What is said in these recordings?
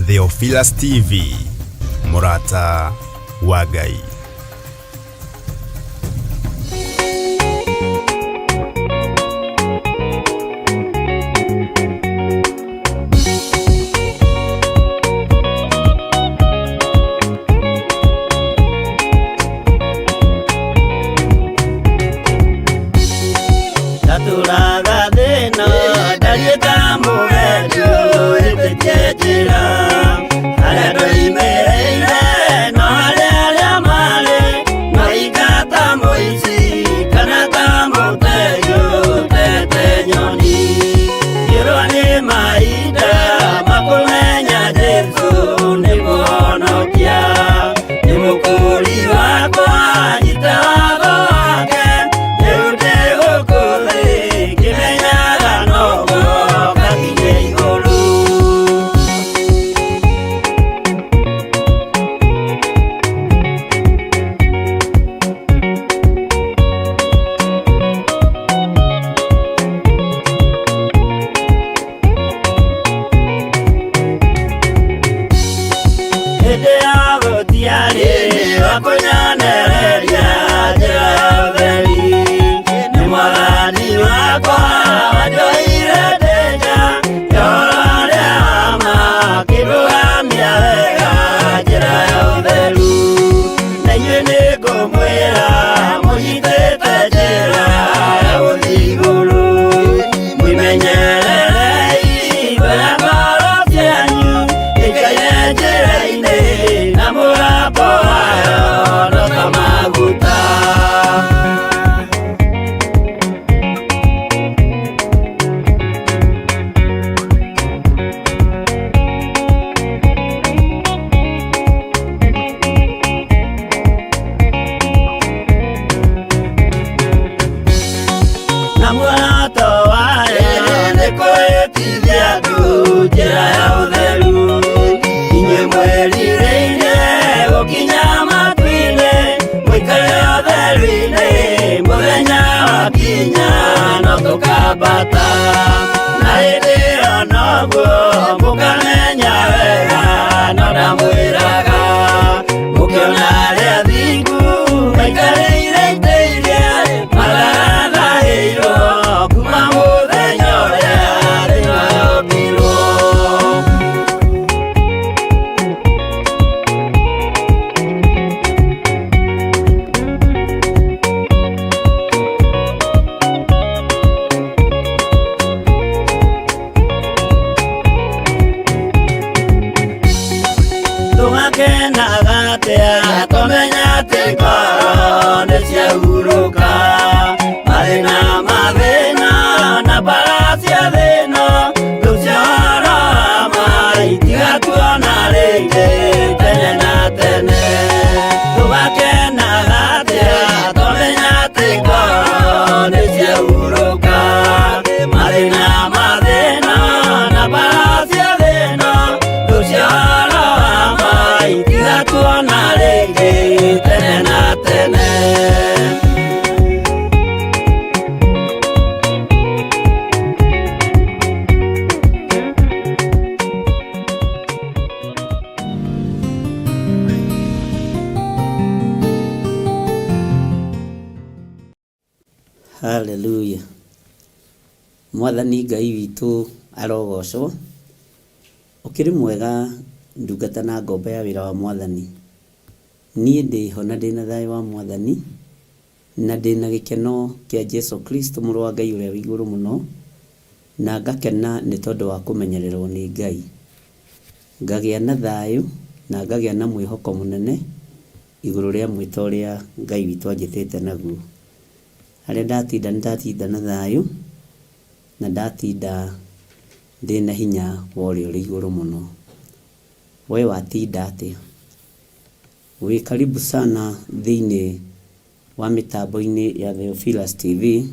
Theophilus TV, Murata wa Ngai. Hallelujah. Mwathani Ngai witũ arogocwo. Ukiri mwega ndungata na ngombe ya wĩra wa Mwathani. Niĩ ndĩho na ndĩna thayũ wa Mwathani na ndĩna gĩkeno kĩa Jesu Kristo mũrũ wa Ngai ũrĩa wĩ igũrũ mũno, na ngakena nĩ tondũ wa kũmenyererwo nĩ Ngai. Ngagĩa na thayũ na ngagĩa na mwĩhoko mũnene igũrũ rĩa mwĩto ũrĩa Ngai witũ anjĩtĩte naguo. Harĩa ndatinda na thayũ na ndatinda ndĩna hinya wa ũrĩa ũrĩ igũrũ mũno. We watinda atĩa? Wĩ karibu sana thĩinĩ wa mitambo-inĩ ya Theophilus TV,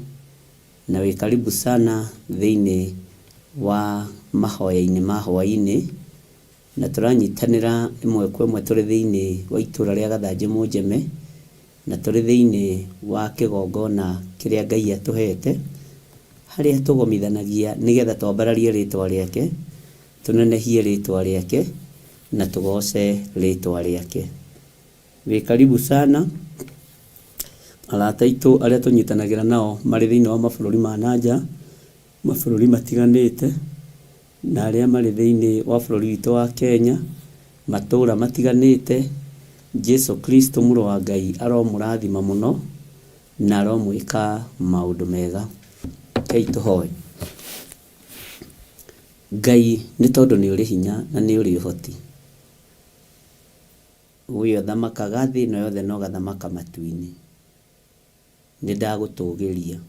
na wĩ karibu sana thĩinĩ wa mahoya-inĩ ma hwaĩ-inĩ, na tũranyitanĩra ĩmwe kwa ĩmwe tũrĩ thĩinĩ wa itũra rĩa Gathanjĩ Mũnjeme, na tũrĩ thĩinĩ wa kĩgongona kĩrĩa Ngai atũhete, harĩa tũgomithanagia nĩgetha twambararie rĩtwa rĩake, tũnenehie rĩtwa rĩake, na tugoce rĩtwa rĩake. Wĩ karibu sana arata aitũ arĩa tũnyitanagĩra nao marĩ thĩinĩ wa mabũrũri ma nanja, mabũrũri matiganĩte, na arĩa marĩ thĩinĩ wa bũrũri witũ wa Kenya, matũũra matiganĩte. Jesu Kristo mũrũ wa Ngai aromũrathima mũno na aromwĩka maũndũ mega. Kei tũhoe. Ngai nĩ tondũ nĩ ũrĩ hinya na nĩ ũrĩ ũhoti. Wĩ ũthamakaga thĩ ĩno yothe na ũgathamaka matu-inĩ. Nĩ ndagũtũgĩria,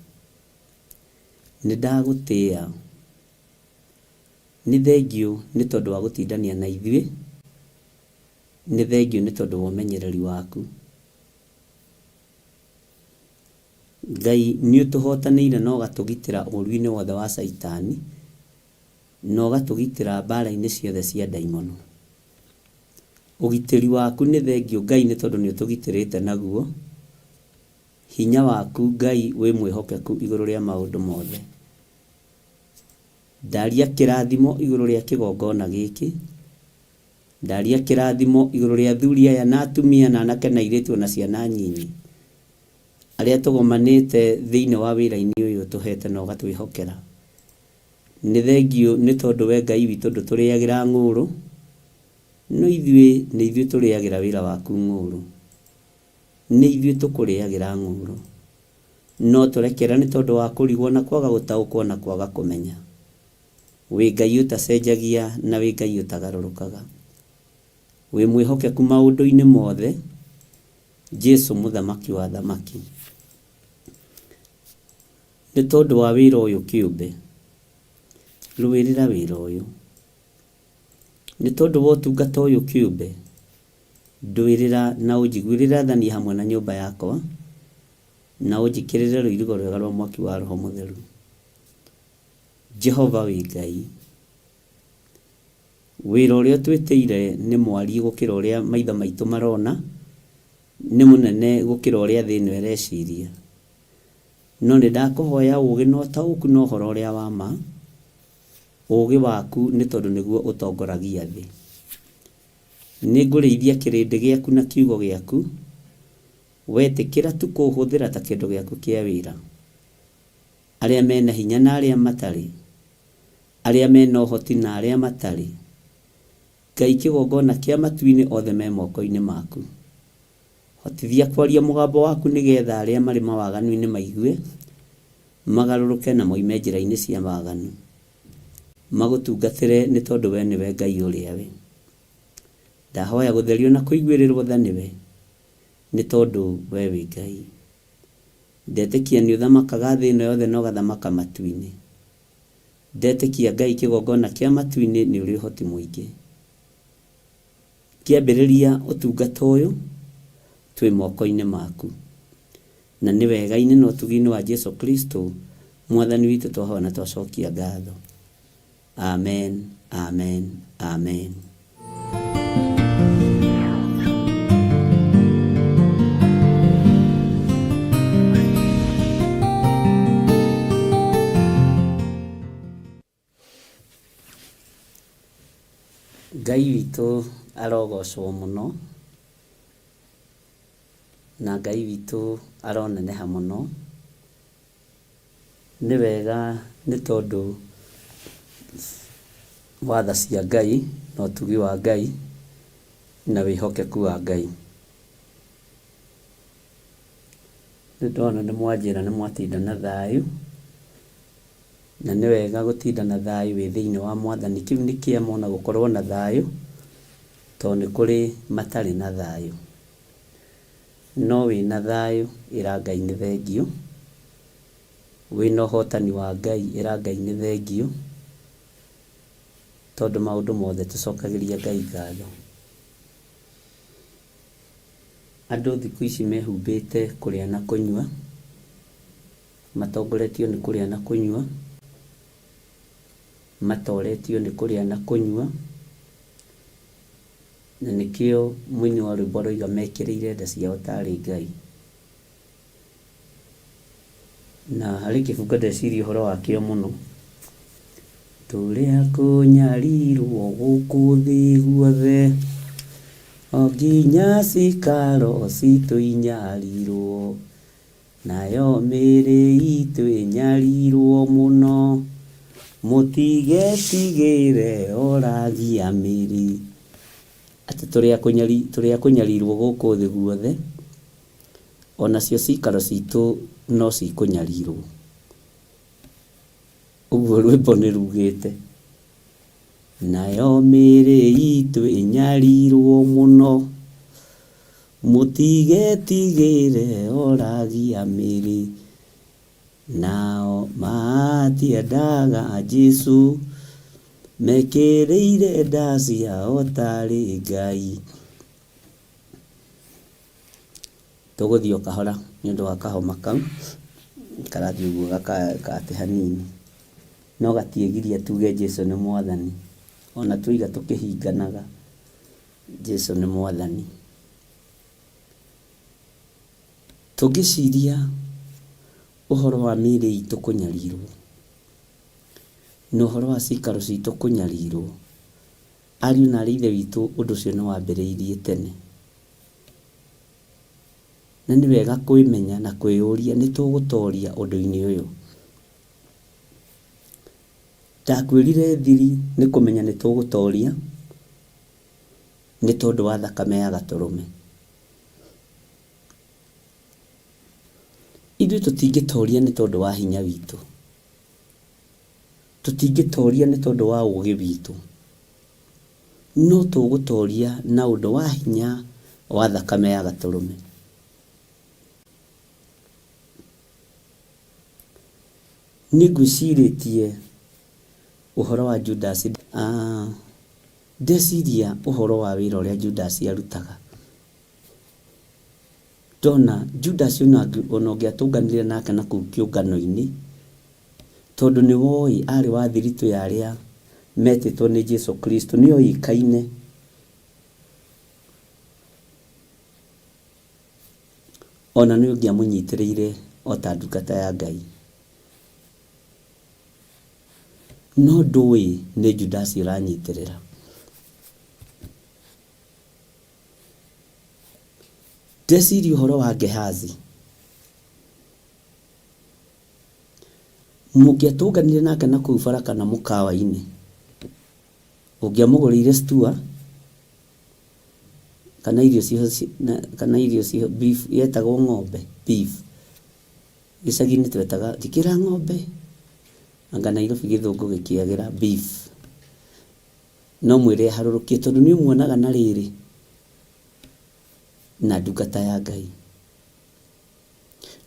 nĩ ndagũtĩĩa, nĩ thengiũ nĩ tondũ wa gũtindania na ithuĩ, nĩ thengiũ nĩ tondũ wa ũmenyereri waku. Ngai nĩ ũtũhotanĩire na ũgatũgitĩra ũũru-inĩ wothe wa Saitani, na ũgatũgitĩra mbara-inĩ ciothe cia ndaimono. Ũgitĩri waku nĩ thengiũ Ngai nĩ tondũ nĩ ũtũgitĩrĩte naguo. Hinya waku Ngai wĩ mwĩhokeku igũrũ rĩa maũndũ mothe. Ndaria kĩrathimo igũrũ rĩa kĩgongona gĩkĩ. Ndaria kĩrathimo igũrũ rĩa athuri aya na atumia na anake na airĩtu na ciana nyinyi, arĩa tũgomanĩte thĩinĩ wa wĩra-inĩ ũyũ tũhete na ũgatwĩhokera. Nĩ thengiũ nĩ tondũ we Ngai witũ ndũtũrĩagĩra ng'ũrũ, no ithuĩ nĩ ithuĩ tũrĩagĩra wĩra waku ng'ũrũ. Nĩ ithuĩ tũkũrĩagĩra ng'ũrũ, no tũrekera nĩ tondũ wa kũrigwo na kwaga gũtaũkwo na kwaga kũmenya. Wĩ Ngai ũtacenjagia na wĩ Ngai ũtagarũrũkaga. Wĩ mwĩhokeku maũndũ-inĩ mothe. Jesu mũthamaki wa thamaki. Nĩ tondũ wa wĩra ũyũ kĩũmbe, rũĩrĩra wĩra ũyũ. Nĩ tondũ wa ũtungata ũyũ kĩũmbe, ndũĩrĩra na ũnjiguĩrĩra thani hamwe na nyũmba yakwa, na ũnjĩkĩrĩre rũirigo rwega rwa mwaki wa Roho Mũtheru. Jehova wĩ Ngai. Wĩra ũrĩa twĩtĩire nĩ mwariĩ gũkĩra ũrĩa maitho maitũ marona, nĩ mũnene gũkĩra ũrĩa thĩ ĩno ĩreciria. No nĩ ndakũhoya ũũgĩ na ũtaũku na ũhoro ũrĩa wa ma. Ũũgĩ waku nĩ tondũ nĩguo ũtongoragia thĩ. Nĩ ngũrĩithia kĩrĩndĩ gĩaku na kiugo gĩaku. Wetĩkĩra tu kũhũthĩra ta kĩndũ gĩaku kĩa wĩra. Arĩa mena hinya na arĩa matarĩ, arĩa mena ũhoti na arĩa matarĩ, Ngai kĩgongona kĩa matu-inĩ othe me moko-inĩ maku. Hotithia kwaria mũgambo waku nĩgetha arĩa marĩ mawaganu-inĩ maigue, magarũrũke na moime njĩra-inĩ cia waganu. Magũtungatĩre nĩ tondũ we nĩwe Ngai ũrĩa we. Ndahoya gũtherio na kũiguĩrĩrwo tha nĩwe, nĩ tondũ we wĩ Ngai. Ndetĩkia nĩ ũthamakaga thĩ ĩno yothe na ũgathamaka matu-inĩ. Ndetĩkia Ngai kĩgongona kĩa matu-inĩ nĩ ũrĩ ũhoti mũingĩ. Kĩambĩrĩria ũtungata ũyũ twĩ moko-inĩ maku. Na nĩ wega-inĩ na ũtugi-inĩ wa Jesu Kristo mwathani witũ twahoya na twacokia ngatho. Amen, amen, amen. Ngai witũ arogocwo mũno, na Ngai witũ aroneneha mũno. Nĩ wega nĩ tondũ wa tha cia Ngai na ũtugi wa Ngai na wĩhokeku wa Ngai. Nĩ ndona nĩ mwanjĩra nĩ mwatinda na thayũ, na nĩ wega gũtinda na thayũ wĩ thĩinĩ wa Mwathani. Kĩu nĩ kĩama ona gũkorwo na thayũ, tondũ nĩ kũrĩ matarĩ na thayũ. No wĩna thayũ ĩra Ngai nĩ thengiũ. Wĩna ũhotani wa Ngai ĩra Ngai nĩ thengiũ, tondũ maũndũ mothe tũcokagĩria Ngai ngatho. Andũ thikũ ici mehumbĩte kũrĩa na kũnyua, matongoretio nĩ kũrĩa na kũnyua, matoretio nĩ kũrĩa na kũnyua, na nĩkĩo mũini wa rwĩmbo roiga mekĩrĩire nda ciao tarĩ Ngai. Na harĩ kĩbungo ndeciria ũhoro wakĩo mũno, tũrĩa kũnyarirwo gũkũ thĩ guothe, o nginya cikaro citũ inyarirwo, nayo mĩĩrĩ itũ ĩnyarirwo mũno, mũtigetigĩre oragia mĩĩrĩ. Atĩ tũrĩa kũnyarirwo gũkũ thĩ guothe, onacio cikaro citũ no cikũnyarirwo. Ũguo rwĩmbo nĩ rugĩte. Nayo mĩĩrĩ itũ ĩnyarirwo mũno, mũtigetigĩre oragia mĩĩrĩ. Nao matiendaga Jesũ, mekĩrĩire nda ciao tarĩ Ngai. Tũgũthiĩ o kahora nĩ ũndũ wa kahoma kau karathiĩ ũguo gakate hanini, no gatiĩgiria tuge Jesũ nĩ Mwathani, ona tũiga tũkĩhinganaga Jesũ nĩ Mwathani. Tũngĩciria ũhoro wa mĩĩrĩ itũ kũnyarirwo na ũhoro wa cikaro citũ kũnyarirwo, ariũ na aarĩ a Ithe witũ, ũndũ ũcio nĩ wambĩrĩirie tene, na nĩ wega kwĩmenya na kwĩyũria nĩ tũgũtooria ũndũ-inĩ ũyũ. Ndakwĩrire thiri nĩ kũmenya nĩ tũgũtooria nĩ tondũ wa thakame ya Gatũrũme. Ithuĩ tũtingĩtooria nĩ tondũ wa hinya witũ, tũtingĩtooria nĩ tondũ wa ũũgĩ witũ, no tũgũtooria na ũndũ wa hinya wa thakame ya Gatũrũme. Nĩ ngwĩcirĩtie ũhoro wa Judas, ndeciria ũhoro wa wĩra ũrĩa Judas arutaga. Ndona Judas ona ũngĩatũnganire nake na kũu kĩũngano-inĩ, tondũ nĩ woĩ arĩ wa thiritũ ya arĩa metĩtwo nĩ Jesũ Kristo, nĩ oĩkaine. Ona nĩ ũngĩamũnyitĩrĩire o ta ndungata ya Ngai, no ndũĩ nĩ Judas ũranyitĩrĩra. Ndeciria ũhoro wa Gehazi, mũngĩatũnganire nake na kũu bara kana mũkawa-inĩ, ũngĩamũgũrĩire stew kana irio ciho beef, yetagwo ng'ombe beef, gĩcagi-inĩ twetaga njĩkĩra ng'ombe, anga Nairobi gĩthũngũ gĩkĩagĩra beef. No mwĩre harũrũkie tondũ nĩ umuonaga na rĩrĩ na ndungata ya Ngai.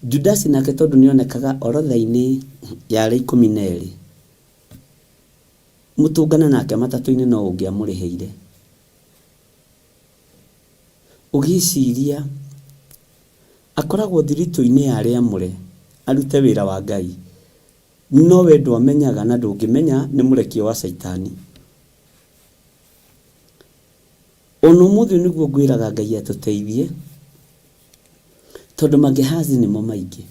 Judas nake tondũ nĩ onekaga orodha-inĩ ya arĩa 12, mũtũngana nake matatũ-inĩ no ũngĩamũrĩhĩire. Ũgĩciria akoragwo thiritũ-inĩ ya arĩa amũre arute wĩra wa Ngai, no we ndwamenyaga na ndũngĩmenya nĩ mũrekio wa Saitani. Ona ũmũthĩ nĩguo ngwĩraga Ngai atũteithie, tondũ maGehazi nĩmo maingĩ,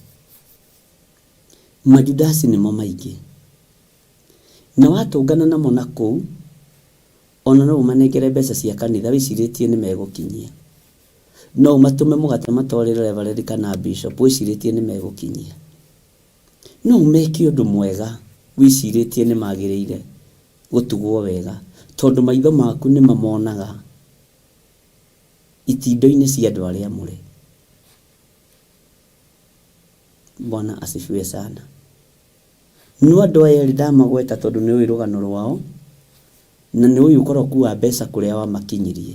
maJudasi nĩmo maingĩ, na watũngana namo na kũu, ona no ũmanengere mbeca cia kanitha wĩcirĩtie nĩ megũkinyia, no ũmatũme mũgate matwarĩre Reverend kana Bishop wĩcirĩtie nĩ megũkinyia, no ũmeke ũndũ mwega wĩcirĩtie nĩ magĩrĩire gũtugwo wega, tondũ maitho maku nĩ mamonaga itindo-inĩ cia andũ arĩa amũre. Bwana asifiwe sana. No andũ aya erĩ ndamagweta tondũ nĩ ũĩ rũgano rwao, na nĩ ũĩ ũkoroku wa mbeca kũrĩa wamakinyirie,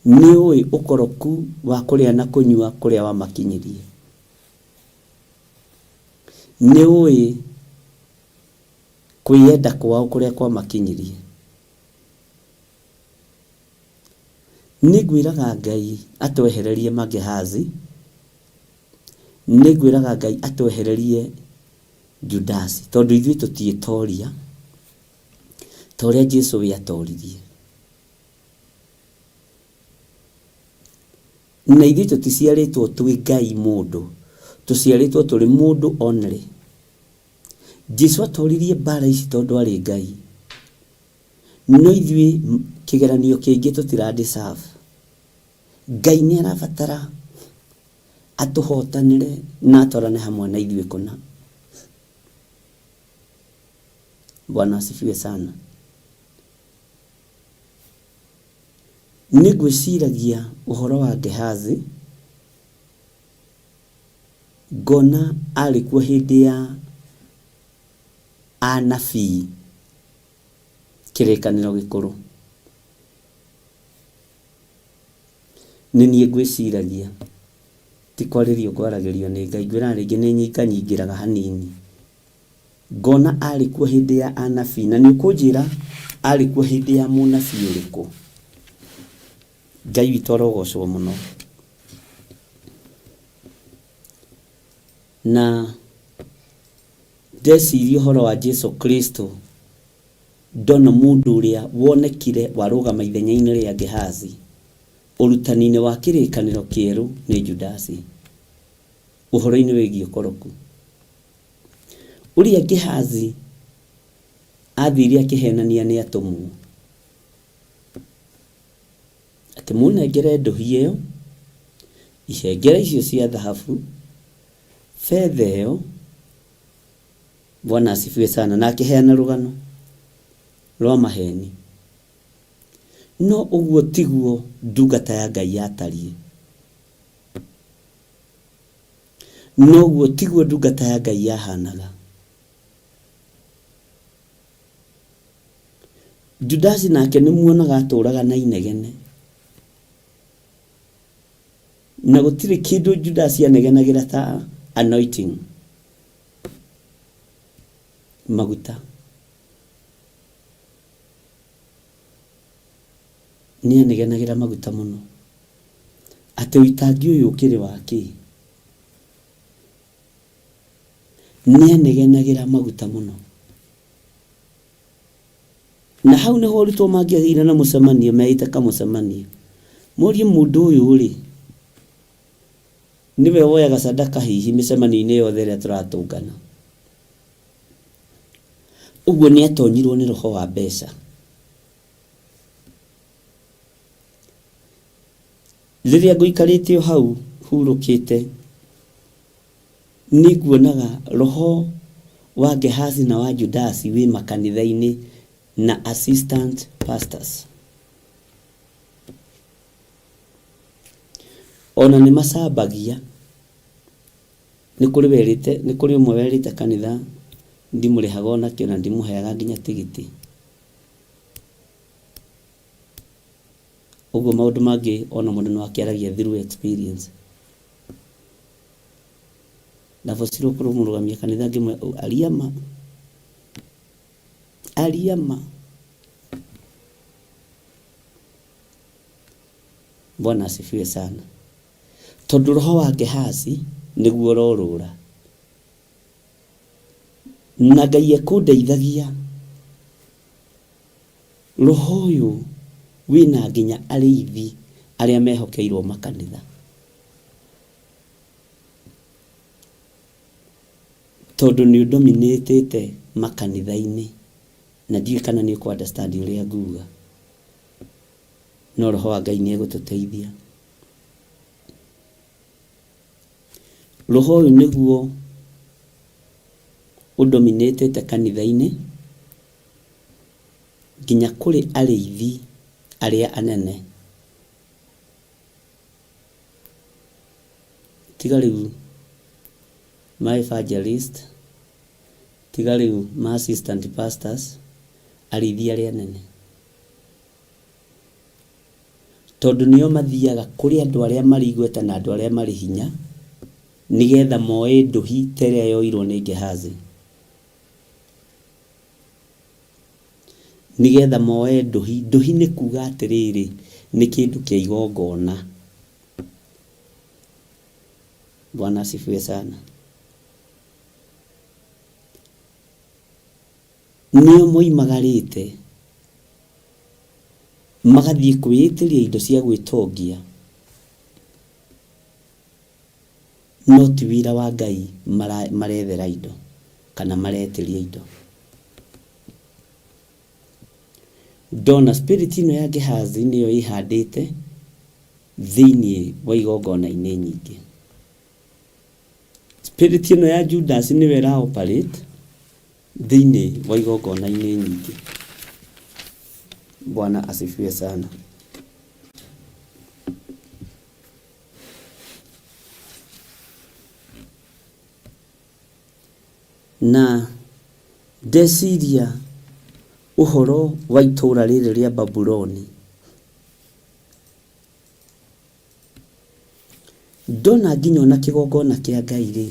nĩ ũĩ ũkoroku wa kũrĩa na kũnyua kũrĩa wamakinyirie, nĩ ũĩ kwĩyenda kwao kũrĩa kwamakinyirie. Nĩ ngwĩraga Ngai atwehererie maGehazi, nĩ ngwĩraga Ngai atwehererie Judasi, tondũ ithuĩ tũtiĩtoria ta ũrĩa Jesũ we atoririe, na ithuĩ tũticiarĩtwo twĩ Ngai mũndũ, tũciarĩtwo tũrĩ mũndũ only, Jesu atoririe mbara ici tondu ari Ngai, no ithuĩ kĩgeranio kĩngĩ tũtira-deserve. Ngai nĩ arabatara atũhotanĩre na atwarane hamwe na ithuĩ kũna. Bwana asifiwe sana. Nĩngwĩciragia ũhoro wa Gehazi, ngona arĩ kuo hĩndĩ ya anabii kĩrĩkanĩro gĩkũrũ. Nĩ niĩ ngwĩciragia, ti kwarĩrio kwaragĩrio nĩ Ngai, ngwĩra rĩngĩ nĩ nyinganyingĩraga hanini. Ngona arĩ kuo hĩndĩ ya anabii, na nĩ ũkũnjĩra arĩ kuo hĩndĩ ya mũnabii ũrĩkũ. Ngai witũ arogocwo mũno. Na ndeciria ũhoro wa Jesu Kristo, ndona mũndũ ũrĩa wonekire warũgama ithenya-inĩ rĩa Gehazi, ũrutani-inĩ wa kĩrĩkanĩro kĩerũ nĩ Judasi, ũhoro-inĩ wĩgiĩ ũkoroku. Ũrĩa Gehazi athire akĩhenania nĩ atũmwo, akĩmũnengere ndũhi ĩyo, ihengere icio cia thahabu, fedha ĩyo. Bwana asifiwe sana. Na akĩheana rũgano rwa maheni. No ũguo tiguo ndungata ya Ngai yatariĩ. No ũguo tiguo ndungata ya Ngai yahanaga. Judasi nake nĩ muonaga atũraga na inegene, na gũtirĩ kĩndũ Judasi anegenagĩra ta anointing, maguta. Nĩ anegenagĩra maguta mũno, atĩ ũitangi ũyũ ũkĩrĩ wake. Nĩ anegenagĩra maguta mũno. Na hau nĩho arutwo mangĩagĩire na mũcemanio, meĩte kamũcemanio, morie mũndũ ũyũ rĩ, niwe woyaga sadaka hihi mĩcemanio-inĩ yothe ĩrĩa tũratũngana. Ũguo nĩ atonyirwo nĩ roho wa mbeca. Rĩrĩa ngũikarĩte hau hurũkĩte, nĩ nguonaga roho wa Gehazi na wa Judasi wĩ makanitha-inĩ na assistant pastors. Ona nĩ macambagia. Nĩ kũrĩ ũmwe werĩte kanitha ndimũrĩhaga onakĩo na ndimũheaga nginya tigiti. Ũguo maũndũ mangĩ ona mũndũ no akĩaragia through experience. Ndabocirwo kũrũgamia kanitha ngĩmwe ariama. Bwana asifiwe sana. Tondũ roho wa Gehazi nĩguo ũrorũra. Na Ngai ekũndeithagia, roho ũyũ wĩna nginya arĩithi arĩa mehokeirwo makanitha. Tondũ nĩ ũdominĩtĩte makanitha-inĩ, na ndiũĩ kana nĩ ũkũ understand ũrĩa nguga. No roho wa Ngai nĩ egũtũteithia. Roho ũyũ nĩguo ũdominĩtĩte kanitha-inĩ nginya kũrĩ arĩithi arĩa anene. Tiga rĩu ma evangelist, tiga rĩu ma assistant pastors, arĩithi arĩa anene. Tondũ nĩo mathiaga kũrĩ andũ arĩa marĩ igweta na andũ arĩa marĩ hinya, nĩgetha moe ndũhi ta ĩrĩa yoirwo nĩ Gehazi. Nĩgetha moe ndũhi. Ndũhi nĩ kuga atĩrĩrĩ, nĩ kĩndũ kĩa igongona. Bwana asifiwe sana. Nĩo moimagarĩte magathiĩ kwĩĩtĩria indo cia gwĩtongia, no ti wĩra wa Ngai marethera indo. kana maretĩria indo. Ndona spirit ĩno ya Gehazi nĩyo ĩhandĩte thĩinĩ wa igongona-inĩ nyingĩ. Spirit ĩno ya Judas nĩyo ĩra operate thĩinĩ wa igongona-inĩ nyingĩ. Bwana asifiwe sana. Na ndeciria ũhoro wa itũũra rĩrĩ rĩa Babuloni. Ndona nginya ona kĩgongona kĩa Ngai rĩ,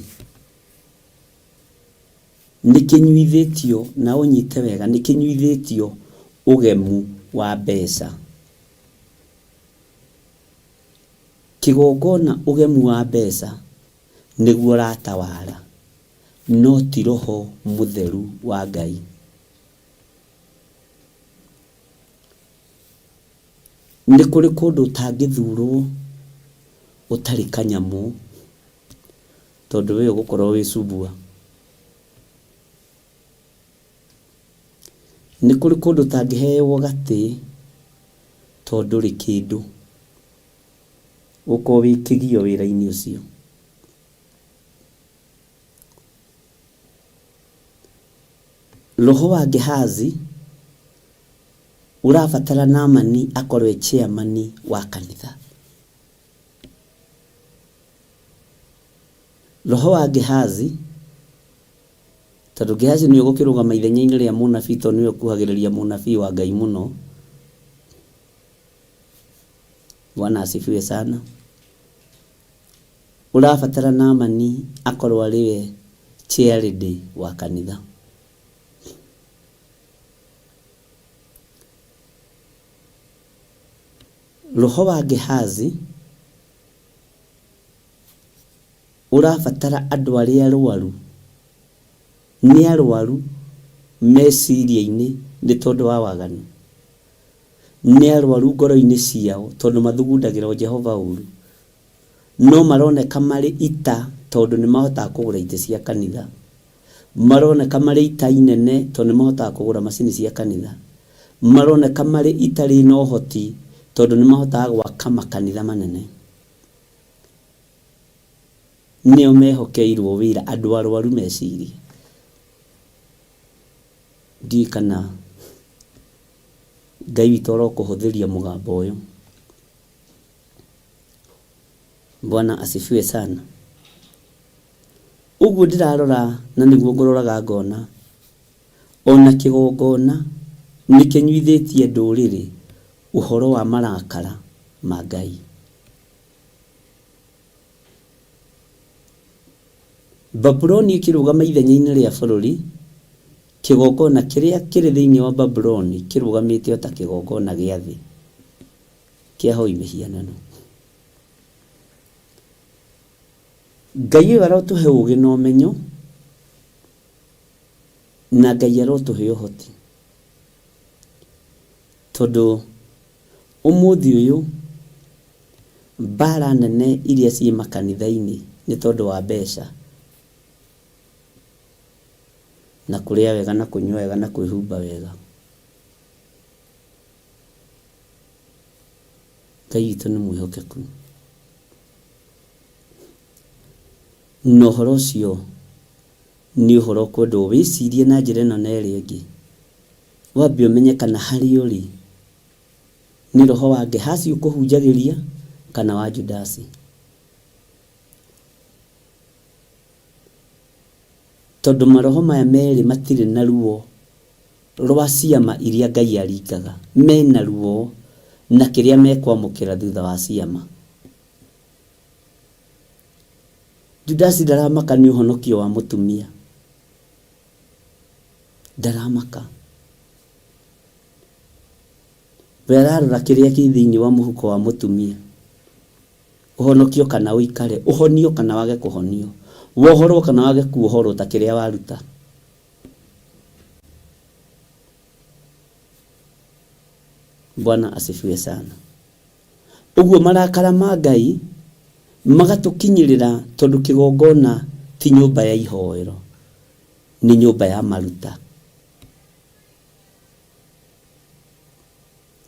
nĩkĩnyuithĩtio, na ũnyite wega, nĩkĩnyuithĩtio ũgemu wa mbeca. Kĩgongona ũgemu wa mbeca nĩguo ũratawara, no ti roho mũtheru wa Ngai. Nĩ kũrĩ kũndũ ũtangĩthurwo ũtarĩ kanyamũ, tondũ we ũgũkorwo wĩ cubua. Nĩ kũrĩ kũndũ ũtangĩheo gatĩ, tondũ rĩ kĩndũ, ũkorwo wĩ kĩgio wĩra-inĩ ũcio. Roho wa Gehazi ũrabatara Naamani akorwo chairman wa kanitha. Roho wa Gehazi, tondũ Gehazi nĩ ũgũkĩrũgama ithenya-inĩ rĩa mũnabii, tondũ nĩwe ũkuhagĩrĩria mũnabii wa Ngai mũno. Bwana asifiwe sana. Ũrabatara Naamani akorwo arĩwe chairman wa kanitha. Roho wa Gehazi ũrabatara andũ arĩa arwaru, nĩ arwaru meciria-inĩ nĩ tondũ wa waganu, nĩ arwaru ngoro-inĩ ciao tondũ mathugundagĩra Jehova ũru, no maroneka marĩ ita tondũ nĩ mahotaga kũgũra itĩ cia kanitha, maroneka marĩ ita inene tondũ nĩ mahotaga kũgũra macini cia kanitha, maroneka marĩ itarĩ na ũhoti tondũ nĩ mahotaga gwaka makanitha manene. Nĩo mehokeirwo wĩra, andũ arwaru meciria. Ndiũĩ kana Ngai witũ arokũhũthĩria mũgambo ũyũ. Bwana asifiwe sana. Ũguo ndĩrarora na nĩguo ngũroraga ngona, ona kĩgongona nĩkĩnyuithĩtie ndũrĩrĩ ũhoro wa marakara ma Ngai. Babuloni ĩkĩrũgama ithenya-inĩ rĩa bũrũri, kĩgongona kĩrĩa kĩrĩ thĩinĩ wa Babuloni kĩrũgamĩte o ta kĩgongona gĩa thĩ kĩa hoi mĩhianano. Ngai ũyũ arotũhe ũũgĩ na ũmenyo, na Ngai arotũhe ũhoti, tondũ ũmũthĩ ũyũ mbara nene iria ciĩ makanitha-inĩ nĩ tondũ wa mbeca, na kũrĩa wega na kũnyua wega na kwĩhumba wega. Ngai witũ nĩ mwĩhokeku. Na ũhoro ũcio nĩ ũhoro ũkwendwo wĩcirie na njĩra ĩno na ĩrĩa ĩngĩ. Wambe ũmenye kana harĩ ũrĩ nĩ roho wa Gehazi ũkũhunjagĩria kana wa Judasi. Tondũ maroho maya merĩ matirĩ na ruo rwa ciama iria Ngai aringaga, mena ruo na kĩrĩa mekwamũkĩra thutha wa ciama. Judasi ndaramaka nĩ ũhonokio wa mũtumia, ndaramaka. We ararora kĩrĩa kĩ thĩinĩ wa mũhuko wa mũtumia, ũhonokio kana ũikare, ũhonio kana wage kũhonio, wohorwo kana wage kuohorwo ta kĩrĩa waruta. Bwana asifiwe sana. Ũguo marakara ma Ngai magatũkinyĩrĩra tondũ kĩgongona ti nyũmba ya ihoero, nĩ nyũmba ya maruta.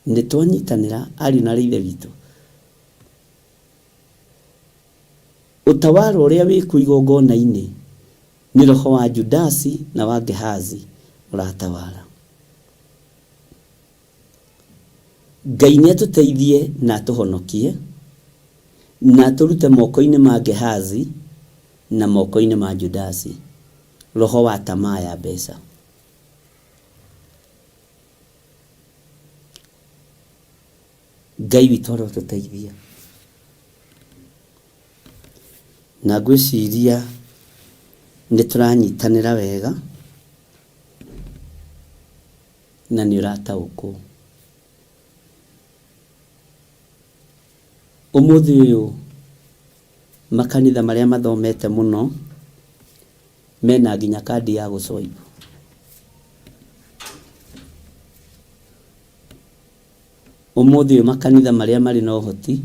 Nĩ twanyitanĩra ariũ na ithe witũ. Utawala ũrĩa wĩkuo igongona-inĩ nĩ roho wa Judasi na wa Gehazi ũratawala. Ngai nĩ atũteithie na atũhonokie na atũrute moko-inĩ ma Gehazi na moko-inĩ ma Judasi, roho wa tamaa ya mbeca. Ngai witũ arotũteithia. Na ngwĩciria nĩ tũranyitanĩra wega na nĩ ũrataũkwo. Ũmũthĩ ũyũ makanitha marĩa mathomete mũno mena nginya kandi ya gũcoiba. Ũmũthĩ ũyũ makanitha marĩa marĩ na ũhoti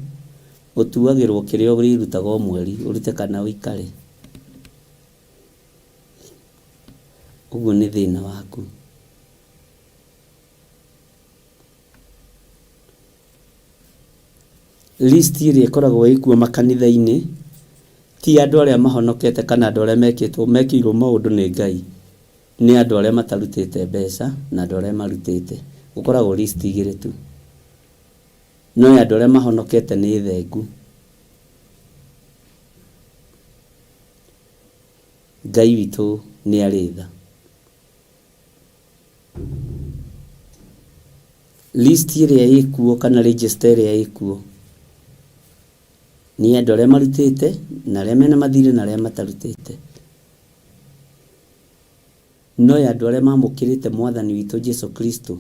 ũtuagĩrwo kĩrĩa ũrĩrutaga o mweri ũrute kana ũikare. Ũguo nĩ thĩna waku. List ĩrĩa ĩkoragwo ĩkuo makanitha-inĩ ti andũ arĩa mahonokete kana andũ arĩa mekĩirwo maũndũ nĩ Ngai, nĩ andũ arĩa matarutĩte mbeca na andũ arĩa marutĩte. Gũkoragwo list igĩrĩ tu. No andũ arĩa mahonokete nĩ thengu. Ngai witũ nĩ arĩ tha. List ĩrĩa ĩkuo kana register ĩrĩa ĩkuo ni andũ arĩa marutĩte na arĩa mena mathirĩ na arĩa matarutĩte. No andũ arĩa mamũkĩrĩte mwathani witũ Jesu Kristo,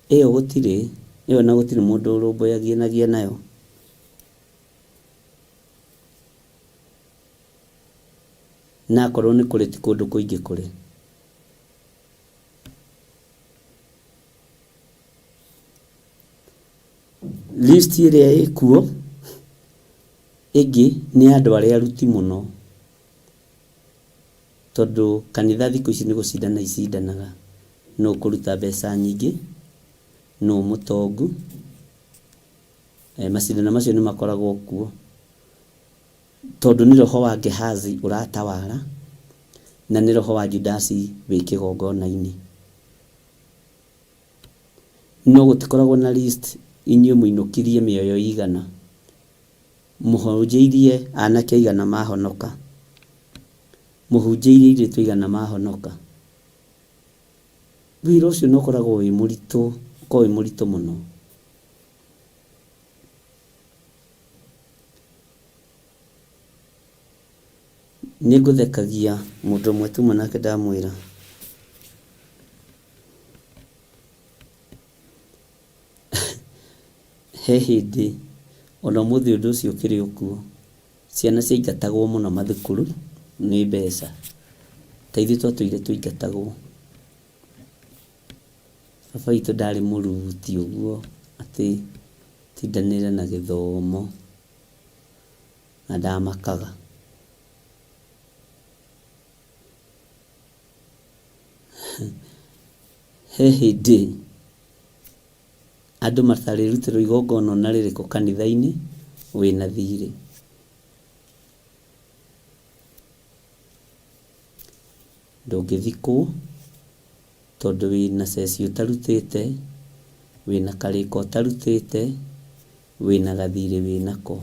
ĩyo na gũtirĩ mũndũ ũrũmbũyagia nayo. Na korwo nĩ kũrĩ ti kũndũ kũingĩ kũrĩ. List ĩrĩa ĩkuo ĩngĩ nĩ andũ arĩa aruti mũno, tondũ kanitha thikũ ici nĩ gũcindana icindanaga. No kũruta mbeca nyingĩ, no mũtongu. Macindano macio nĩ makoragwo kuo tondũ nĩ roho wa Gehazi ũratawala na nĩ roho wa Judasi wĩ kĩgongona-inĩ. No gũtikoragwo na list inyuĩ mũinũkirie mĩoyo igana, mũhunjĩirie anake igana mahonoka, mũhunjĩirie airĩtu igana mahonoka. Wĩra ũcio nĩ ũkoragwo wĩ mũritũ mũno. Nĩ ngũthekagia mũndũ ũmwe tuma nake ndamwĩra he hĩndĩ ona mũthĩ ũndũ ũcio ũkĩrĩ ũkuo, ciana ciaingatagwo mũno mathukuru nĩ mbeca. Ta ithuĩ twatũire tũingatagwo. Baba witũ ndarĩ mũruti ũguo atĩ tindanĩre na gĩthomo na ndamakaga. He hĩndĩ andũ matarĩrutĩrwo igongona na rĩrĩkũ kanitha-inĩ wĩna thirĩ. Ndũngĩthikwo tondũ wĩna ceci ũtarutĩte, wĩna karĩko ũtarutĩte, wĩna gathirĩ wĩnako.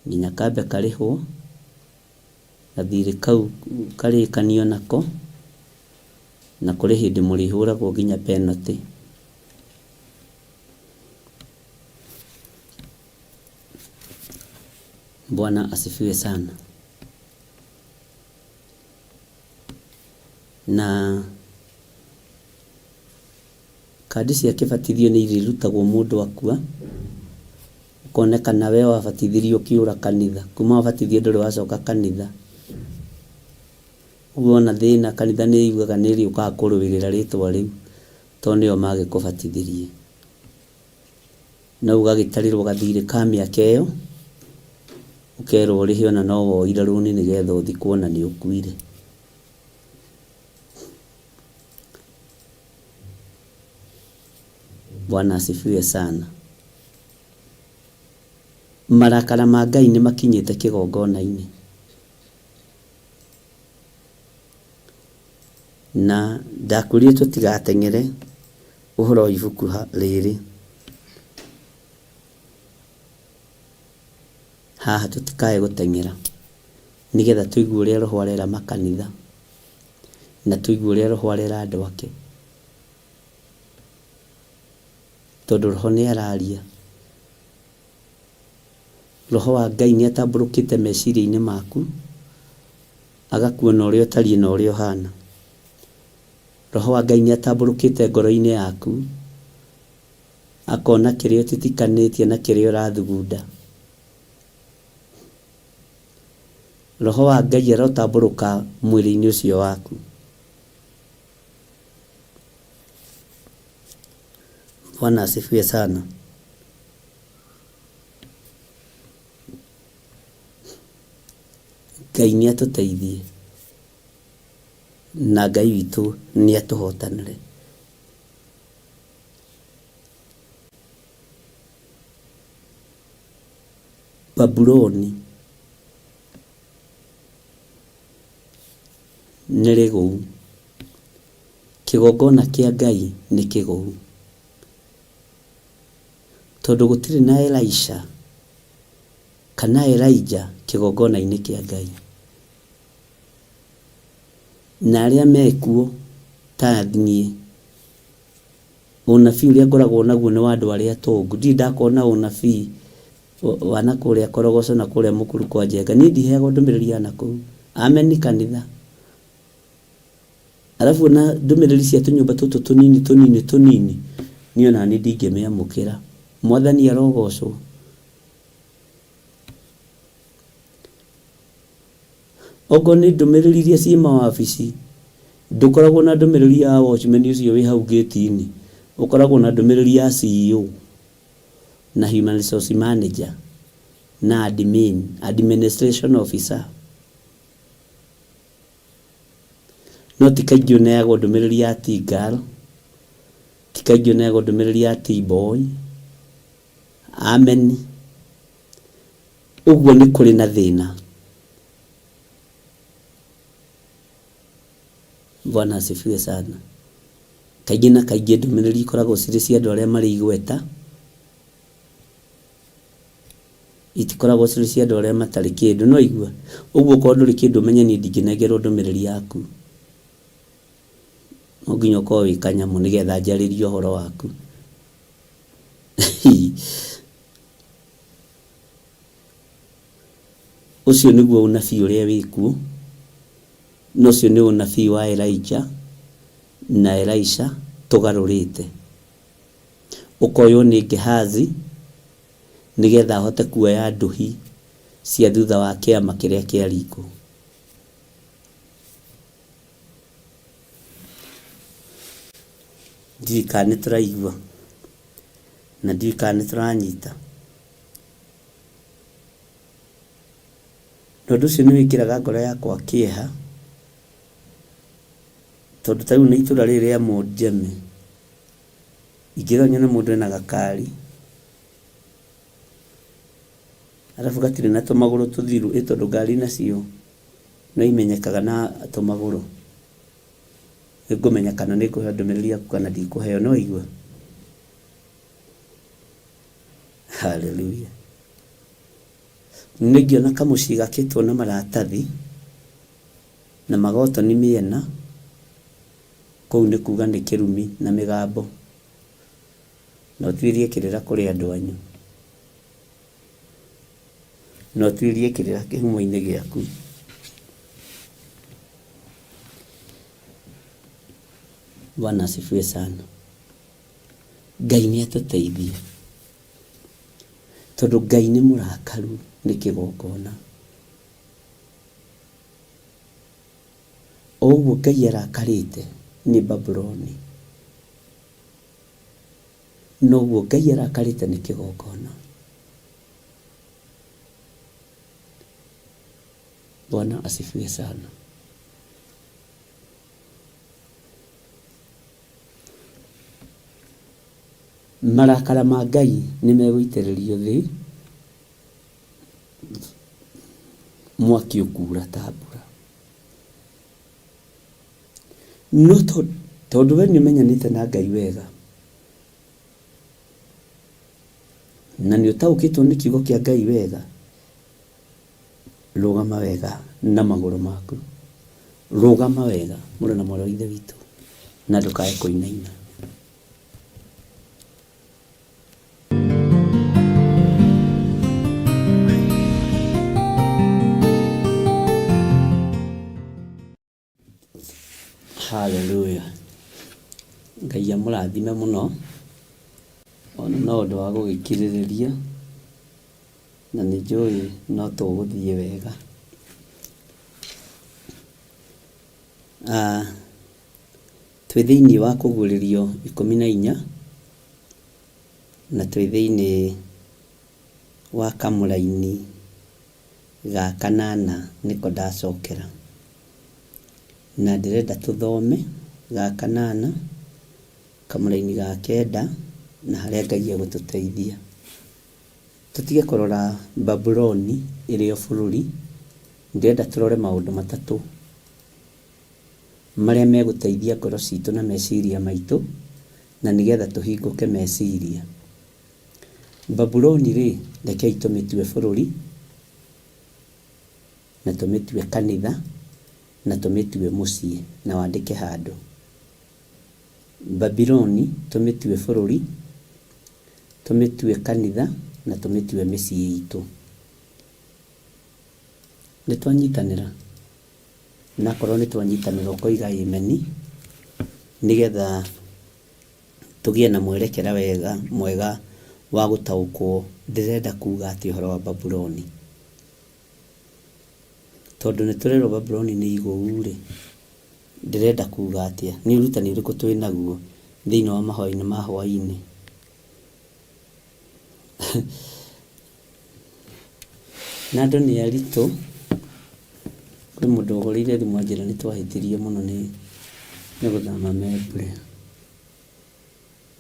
Nginya kambe karĩhwo, gathirĩ kau karĩkanio nako, na kũrĩ hĩndĩ mũrĩhũragwo nginya penalty. Bwana asifiwe sana. Na kandi cia kĩbatithio nĩ irĩrutagwo mũndũ akua, ũkonekana we wabatithirio ũkĩũra kanitha, kuma wabatithio ndũrĩ wacoka kanitha. Ũguo ona thĩna kanitha nĩ yugaga nĩ ĩrĩũkaga kũrũĩrĩra rĩtwa rĩu tondũ nĩo magĩkũbatithirie. Na ũgagĩtarĩrwo gathirĩ ka mĩaka ĩyo, ũkerwo ũrĩhe ona no woire rũni nĩgetha ũthikwo na nĩ ũkuire. Bwana asifiwe sana. Marakara ma Ngai nĩ makinyĩte kĩgongona-inĩ, na ndakwĩrire tũtigateng'ere ũhoro wa ibuku rĩrĩ. Haha tũtikae gũteng'era, nĩgetha tũigue ũrĩa Roho arera makanitha, na tũigue ũrĩa Roho arera andũ ake, tondũ Roho nĩ araria. Roho wa Ngai nĩ atambũrũkĩte meciria-inĩ maku, agakuona ũrĩa ũtariĩ na ũrĩa ũhana. Roho wa Ngai nĩ atambũrũkĩte ngoro-inĩ yaku, akona kĩrĩa ũtitikanĩtie na kĩrĩa ũrathugunda. Roho wa Ngai arotambũrũka mwĩrĩ-inĩ ũcio waku. Bwana asifiwe sana. Ngai nĩ atũteithie, na Ngai witũ nĩ atũhotanĩre. Babuloni nĩ rĩgũu, kĩgongona kĩa Ngai nĩ kĩgũu, tondũ gũtirĩ na Elisha kana Elijah kĩgongona-inĩ kĩa Ngai. Na arĩa mekuo ta niĩ, ũnabii ũrĩa ngoragwo naguo nĩ wa andũ arĩa atongu. Ndirĩ ndakona ũnabii wa na kũrĩa Korogoco na kũrĩa Mũkuru kwa Njenga. Niĩ ndiheagwo ndũmĩrĩri ya nakũu. Ameni kanitha. Alafu na ndũmĩrĩri cia tũnyũmba tũtũ tũnini niĩ ona niĩ ndingĩmĩamũkĩra. Mwathani arogocwo. Ogo nĩ ndũmĩrĩri iria ciĩ mawabici, ndũkoragwo na ndũmĩrĩri ya watchman ũcio wĩ hau gate-inĩ. Ũkoragwo na ndũmĩrĩri ya CEO na human resource manager na administration officer. No ti kaingĩ ũneagwo ndũmĩrĩri ya T-girl, ti kaingĩ ũneagwo ndũmĩrĩri ya T-boy. Amen. Ũguo nĩ kũrĩ na thĩna. Bwana asifiwe sana. Kaingĩ na kaingĩ ndũmĩrĩri ikoragwo cirĩ cia andũ arĩa marĩ igweta, itikoragwo cirĩ cia andũ arĩa matarĩ kĩndũ. No igua, ũguo korwo ndũrĩ kĩndũ ũmenye niĩ ndingĩnengerwo ndũmĩrĩri yaku. No nginya ũkorwo wĩ kanyamũ nĩgetha njarĩrie ũhoro waku. Ũcio nĩguo ũnabii ũrĩa wĩkuo. No ũcio nĩ ũnabii wa Elijah na Elisha tũgarũrĩte. Ũkoywo nĩ Gehazi nĩgetha ahote kuoya ndũhi cia thutha wa kĩama kĩrĩa kĩariko. Ndiũĩ kana nĩ tũraigua na ndiũĩ kana nĩ tũranyita. Na ũndũ ũcio nĩ wĩkĩraga ngoro yakwa kĩeha, tondũ ta rĩu nĩ itũra rĩrĩ rĩa Monjeme. Ingĩrwo nyone mũndũ ena gakari, alafu gatirĩ na tũmagũrũ tũthiru, tondũ ngari nacio no imenyekaga na tũmagũrũ. Nĩngũmenya kana nĩ kũheo ndũmĩrĩri yaku kana ndikũheo. No igua. Hallelujah. Nĩngĩona kamũciĩ gakĩtwo na maratathi na magotoni mĩena. Kũu nĩ kuga nĩ kĩrumi na mĩgambo. No tuĩrie kĩrĩra kũrĩ andũ anyu. No tuĩrie kĩrĩra kĩhumo-inĩ gĩaku. Bwana asifiwe sana. Ngai nĩ atũteithie, tondũ Ngai nĩ mũrakaru nĩ kĩgongona. Ũguo Ngai arakarĩte nĩ Babuloni, noguo Ngai arakarĩte nĩ kĩgongona. Bwana asifiwe sana. marakara ma Ngai nĩ megũitĩrĩrio thĩ, mwaki ũkura ta mbura. No tondũ we nĩũmenyanĩte na Ngai wega, na nĩũtaũkĩtwo nĩ kiugo kĩa Ngai wega, rũgama wega na magũrũ maku. Rũgama wega, mũrũ na mwarĩ wa Ithe witũ, na ndũkae kũinaina. Hallelujah. Ngai amũrathime mũno, ona no ũndũ wa gũgĩkirĩrĩria, na nĩ njũĩ no tũgũthiĩ wega. Twĩ thĩinĩ wa kũguũrĩrio 14 na twĩ thĩinĩ wa kamũraini ga 8 nĩko ndacokera, na ndĩrenda tũthome ga 8 kamũraini ga 9 na harĩa Ngai egũtũteithia. Tũtige kũrora Babuloni ĩrĩ o bũrũri, ndĩrenda tũrore maũndũ matatũ marĩa megũteithia ngoro citũ na meciria maitũ, na nĩgetha tũhingũke meciria. Babuloni rĩ, rekei tũmĩtue bũrũri, na tũmĩtue kanitha, na tũmĩtue mũciĩ, na wandĩke handũ. Babuloni tũmĩtue bũrũri, tũmĩtue kanitha, na tũmĩtue mĩciĩ itũ. Nĩtwanyitanĩra, na korwo nĩtwanyitanĩra ũkoiga ameni, nĩgetha tũgĩe na mwerekera mwega wa gũtaũkwo ndĩrenda kuga atĩ ũhoro wa Babuloni. Tondũ nĩtũrerwo Babuloni nĩ igũu rĩ, ndĩrenda kuga atĩa, nĩ ũrutani ũrĩkũ twĩ naguo thĩinĩ wa mahoya-inĩ ma hwaĩ-inĩ. Na andũ nĩ aritũ, kwĩ mũndũ ũhũrĩire thimũ anjĩra nĩtwahĩtirie mũno nĩ gũthama Membre.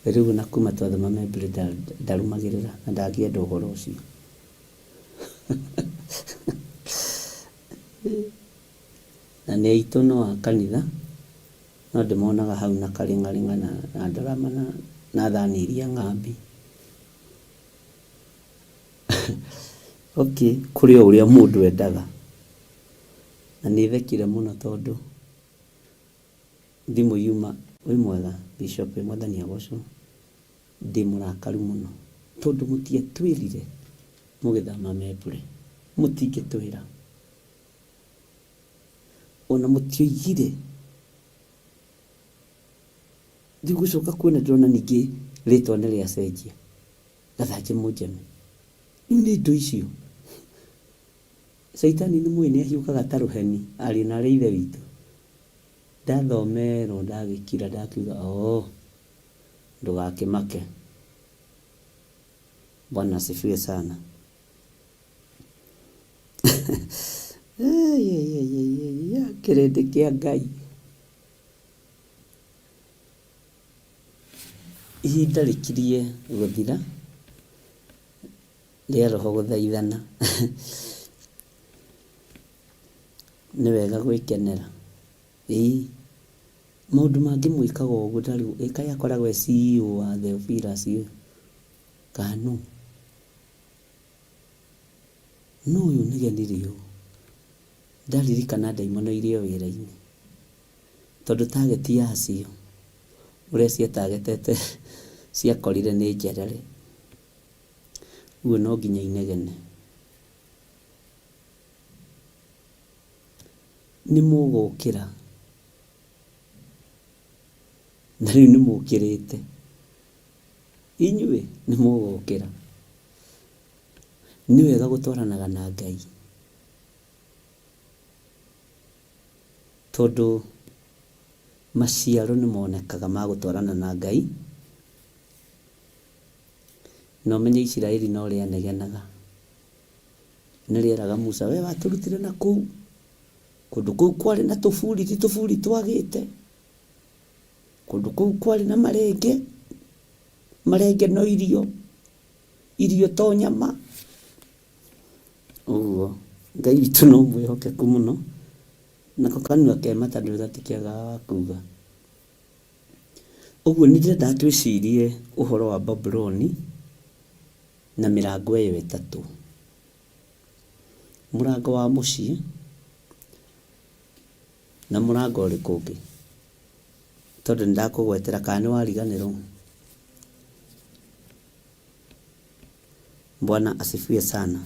Rĩu na kuma twathama Membre ndarumagĩrĩra na ndangĩenda ũhoro ũcio. Na nĩ aitũ no a kanitha, no ndĩmonaga hau na karĩng'arĩng'a na ndarama na thani iria ng'ambi. Okay, kũrĩ o ũrĩa mũndũ endaga. Na nĩthekire mũno tondũ thimũ yuma, wĩ mwega Bishop, Mwathani agocwo, ndĩ mũrakaru mũno tondũ mũtiatwĩrire mũgĩthama Membre, mũtingĩtwĩra, ona mũtioigire. Ndigũcoka kuona ndĩrona ningĩ rĩtwa nĩ rĩacenjia Gathanjĩ Mũnjeme. Rĩu nĩ indo icio. Caitani nĩ mũĩ nĩahiũkaga ta rũheni, ariũ na arĩ Ithe witũ. Ndathomerwo ndagĩkira ndakiuga ndũgakĩmake. Bwana asifiwe sana. Kĩrĩndĩ kĩa Ngai. Ihinda rĩkirie gũthira rĩa roho gũthaithana. Nĩ wega gwĩkenera. Maũndũ mangĩ mwĩkaga ũguo ndarĩ kaĩ akoragwo e CEO wa Theophilus Kanu. No ũyũ nĩgenire ũũ. Ndaririkana ndaimono iria wĩra-inĩ. Tondũ targeti yacio ũrĩa cietagetete ciakorire nĩ njerere. Uguo no nginya inegene. Nĩ mũgũkĩra. Na rĩu nĩ mũkĩrĩte. Inyuĩ nĩ mũgũkĩra. Nĩ wega gũtwaranaga na Ngai. Tondũ maciaro nĩ monekaga ma gũtwarana na Ngai. Na ũmenye Isiraeli no rĩanegenaga. Nĩ rĩeraga Musa, we watũrutire na kũu. Kũndũ kũu kwarĩ na tũburi, ti tũburi twagĩte. Kũndũ kũu kwarĩ na marenge. marenge no irio to nyama. Ũguo Ngai witũ no mwĩhokeku mũno, nako kanua ke mata ndũgatikiaga kuga. Ũguo nĩ ndĩrenda twĩcirie ũhoro wa Babuloni na mĩrango ĩyo ĩtatũ. Mũrango wa mũciĩ na mũrango ũrĩkũ ũngĩ, tondũ nĩndakũgwetera kana nĩ wariganĩrwo. Bwana asifiwe sana.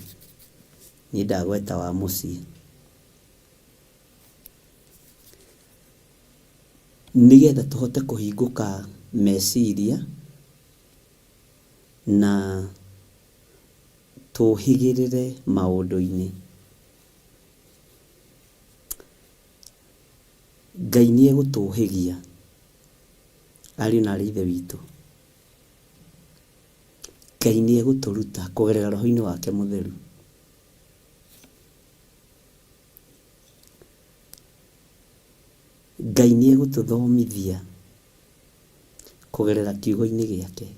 Niĩ ndagweta wa mũciĩ. Nĩgetha tũhote kũhingũka meciria na tũhĩgĩrĩre maũndũ-inĩ. Ngai nĩ egũtũhĩgia, ariũ na aarĩ a Ithe witũ. Ngai nĩ egũtũruta kũgerera Roho-inĩ wake Mũtheru. Ngai nĩ egũtũthomithia kũgerera kiugo-inĩ gĩake.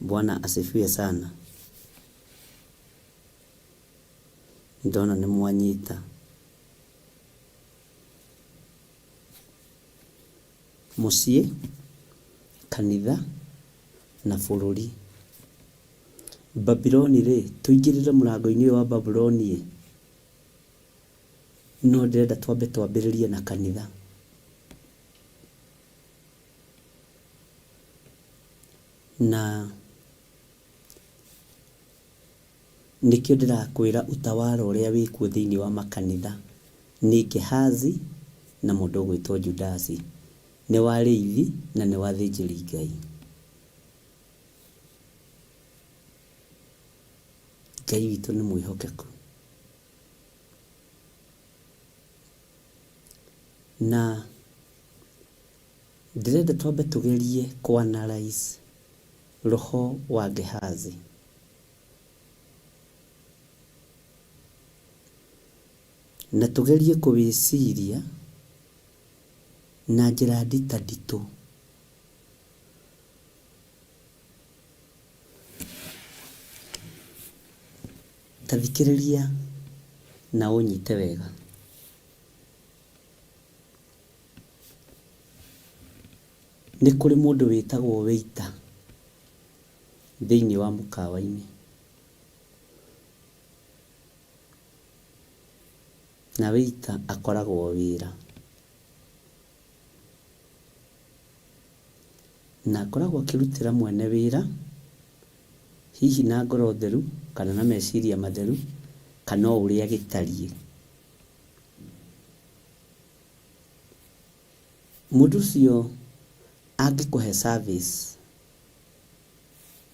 Bwana asifiwe sana. Ndona nĩ mwanyita. Mũciĩ, kanitha na bũrũri. Babuloni rĩ, tũingĩrĩre mũrango-inĩ ũyũ wa Babuloni, no ndĩrenda twambĩrĩrie na kanitha. Na nĩkĩo ndĩrakwĩra ũtawara ũrĩa wĩkuo thĩinĩ wa makanitha nĩ Gehazi na mũndũ ũgwĩtwo Judasi, nĩ wa arĩithi na nĩ wa athĩnjĩri Ngai. Ngai witũ nĩ mwĩhokeku. Na ndĩrenda twambe tũgerie kũ-analyze roho wa Gehazi. Na tũgerie kũwĩciria na njĩra nditũ. Ta thikĩrĩria na ũnyite wega. Nĩ kũrĩ mũndũ wĩtagwo waiter thĩinĩ wa mũkawa-inĩ. Na waiter akoragwo wĩra. Na akoragwo akĩrutĩra mwene wĩra hihi na ngoro theru kana na meciria matheru kana ũrĩa gĩtariĩ. Mũndũ ũcio angĩkũhe service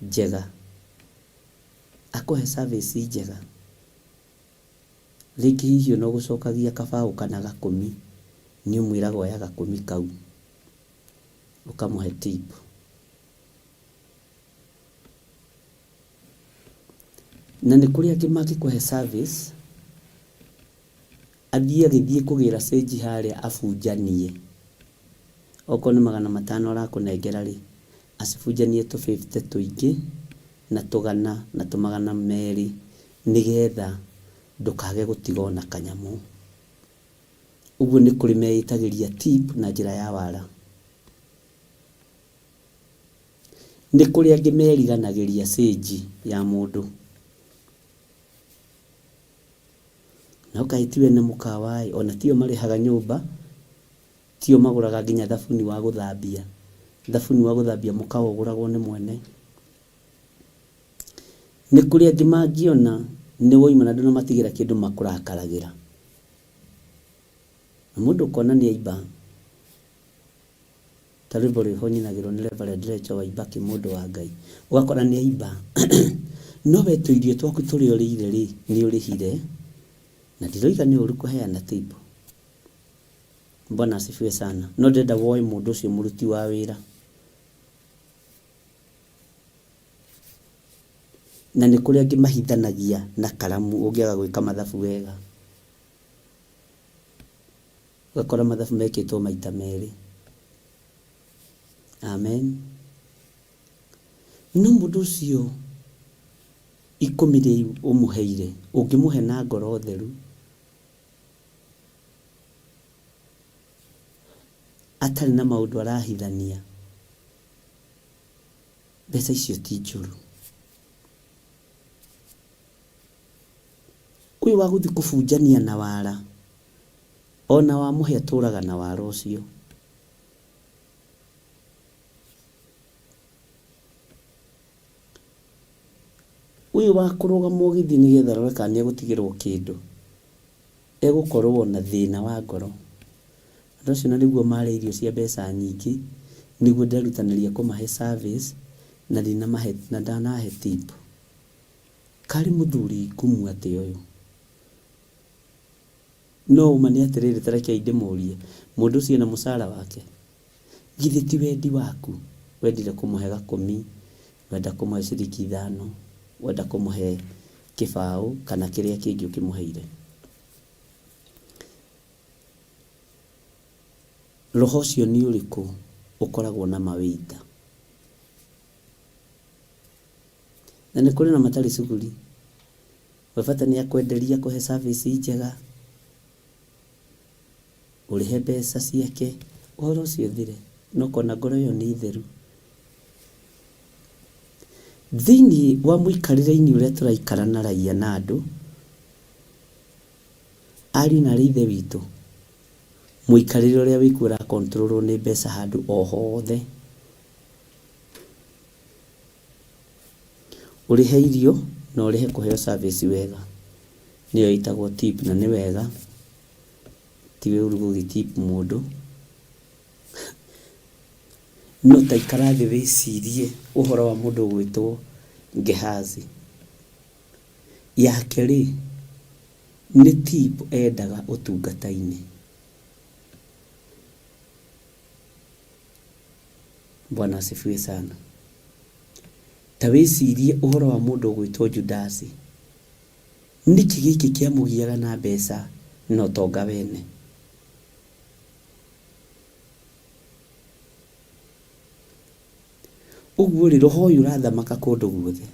njega, akũhe service njega, rĩngĩ hihi no gũcokagia kabaũ kana gakũmi, nĩ ũmwĩraga oya gakũmi kau ũkamũhe tip. Na nĩ kũrĩ angĩ mangĩkũhe service agĩthiĩ kũgĩra stage harĩa abunjanie. Okorwo nĩ 500 arakũnengera rĩ, acibunjanie tũ 50 tũingĩ na tũgana na tũmagana merĩ, nĩgetha ndũkage gũtigwo na kanyamũ. Ũguo nĩ kũrĩ meĩtagĩria tip na njĩra ya wara. Nĩ kũrĩ angĩ meriganagĩria stage ya mũndũ. Na ũkaĩtiwe nĩ mũkawa, ona tio marĩhaga nyũmba, tio magũraga nginya thabuni wa gũthambia. Thabuni wa gũthambia mũkawa ũgũragwo nĩ mwene. Nĩ kũrĩ angĩ mangĩona nĩ woima na ndũnamatigĩra kĩndũ makũrakaragĩra. Na mũndũ ũkona nĩ aimba. Ta rwĩmbo rwĩho nyinagĩrwo nĩ Reverend Rachel Waibaki, mũndũ wa Ngai. Ũgakora nĩ aimba. No we tũirio twaku tũrĩa ũrĩire rĩ, nĩ ũrĩhire. Na ndiroiga nĩ ũru kũheana tip. Bwana asifiwe sana. No ndĩrenda woe mũndũ ũcio mũruti wa wĩra. Na nĩ kũrĩ angĩ mahithanagia na karamu ũngĩaga gwĩka mathabu wega. Ũgakora mathabu mekĩtwo maita merĩ. amen. No mũndũ ũcio ikũmi rĩu ũmũheire, ũngĩmũhe na ngoro theru, atarĩ na maũndũ arahithania, mbeca icio ti njũru. Ũyũ wa gũthiĩ kũbunjania na wara, ona wamũhe atũraga na wara ũcio. Ũyũ wa kũrũgama ũgĩthiĩ nĩgetha rore kana nĩegũtigĩrwo kĩndũ, egũkorwo na thĩna wa ngoro. Andũ acio na nĩguo marĩa irio cia mbeca nyingĩ, nĩguo nderutanĩria kũmahe service na ndanahe tip. Karĩ mũthuri ngumu atĩ ũyũ. No uma nĩ atĩrĩrĩ, tarekei ndĩmũrie, mũndũ ũcio na mũcara wake, githĩ ti wendi waku? Wendire kũmũhe gakũmi, wenda kũmũhe ciringi 5, wenda kũmũhe kĩbaũ kana kĩrĩa kĩngĩ ũkĩmũheire. Roho ũcio nĩ ũrĩkũ ũkoragwo na mawĩita? Na nĩ kũrĩ na matarĩ cuguri. Wabata nĩ akwenderia kũhe service njega, ũrĩhe mbeca ciake, ũhoro ũcio thire, no kona ngoro ĩyo nĩ theru. Thĩinĩ wa mũikarĩre-inĩ ũrĩa tũraikara na raiya na andũ, ariũ na ithe witũ, mũikarĩre ũrĩa wĩkuo ũrakontrolwo nĩ mbeca handũ o hothe. Ũrĩhe irio na ũrĩhe kũheo service wega, nĩyo ĩtagwo tip, na nĩ wega, tiwe ũrugũgĩ tip mũndũ. No ta ikara thĩ wĩcirie ũhoro wa mũndũ gwĩtwo Gehazi. Yake rĩ, nĩ tip endaga ũtungata-inĩ. Bwana asifiwe sana. Ta wĩcirie ũhoro wa mũndũ gwĩtwo Judasi. Nĩkĩ gĩkĩ kĩamũgiaga na mbeca no tonga wene? Ũguo rĩ, roho ũyũ ũrathamaka kũndũ guothe.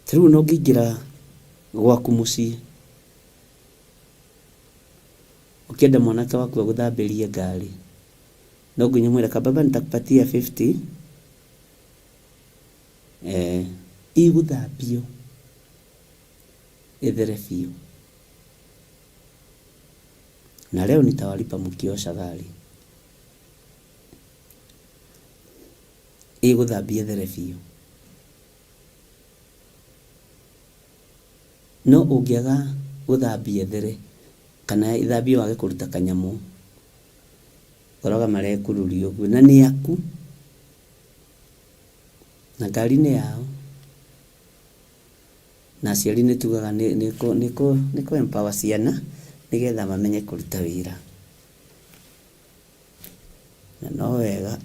Rĩu no ngĩingĩra gwaku mũciĩ, ũkĩenda mwanake waku agũthambĩrie ngari, no nginya mwĩre kababa nitakupatia 50 igũthambio ithere biũ, na leo nitawalipa mkiosha gari. Igũthambia ithere biũ. No ũngĩaga gũthambia ithere, kana ithambio wage kũruta kanyamũ, ũroga marekururio ũguo, na nĩ aku, na ngari nĩ yao, na aciari nĩ tugaga nĩkũ empower ciana nĩgetha mamenye kũruta wĩra. Na no wega.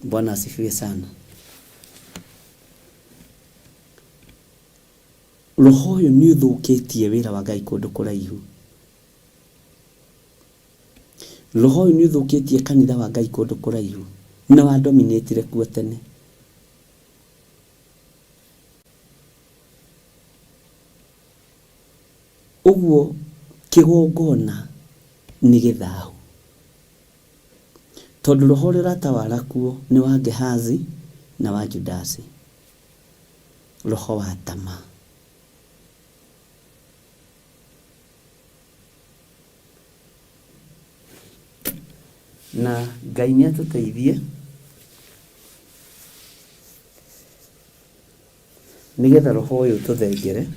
Bwana asifiwe sana. Roho ũyũ nĩ ũthũkĩtie wĩra wa Ngai kũndũ kũraihu. Roho ũyũ nĩ ũthũkĩtie kanitha wa Ngai kũndũ kũraihu, na wa dominatire kuo tene. Ũguo kĩgongona nĩ gĩthahu, tondũ roho ũrĩa ũratawala kuo nĩ wa Gehazi na wa Judasi, roho wa tamaa. Na Ngai nĩ atũteithie nĩgetha roho ũyũ tũthengere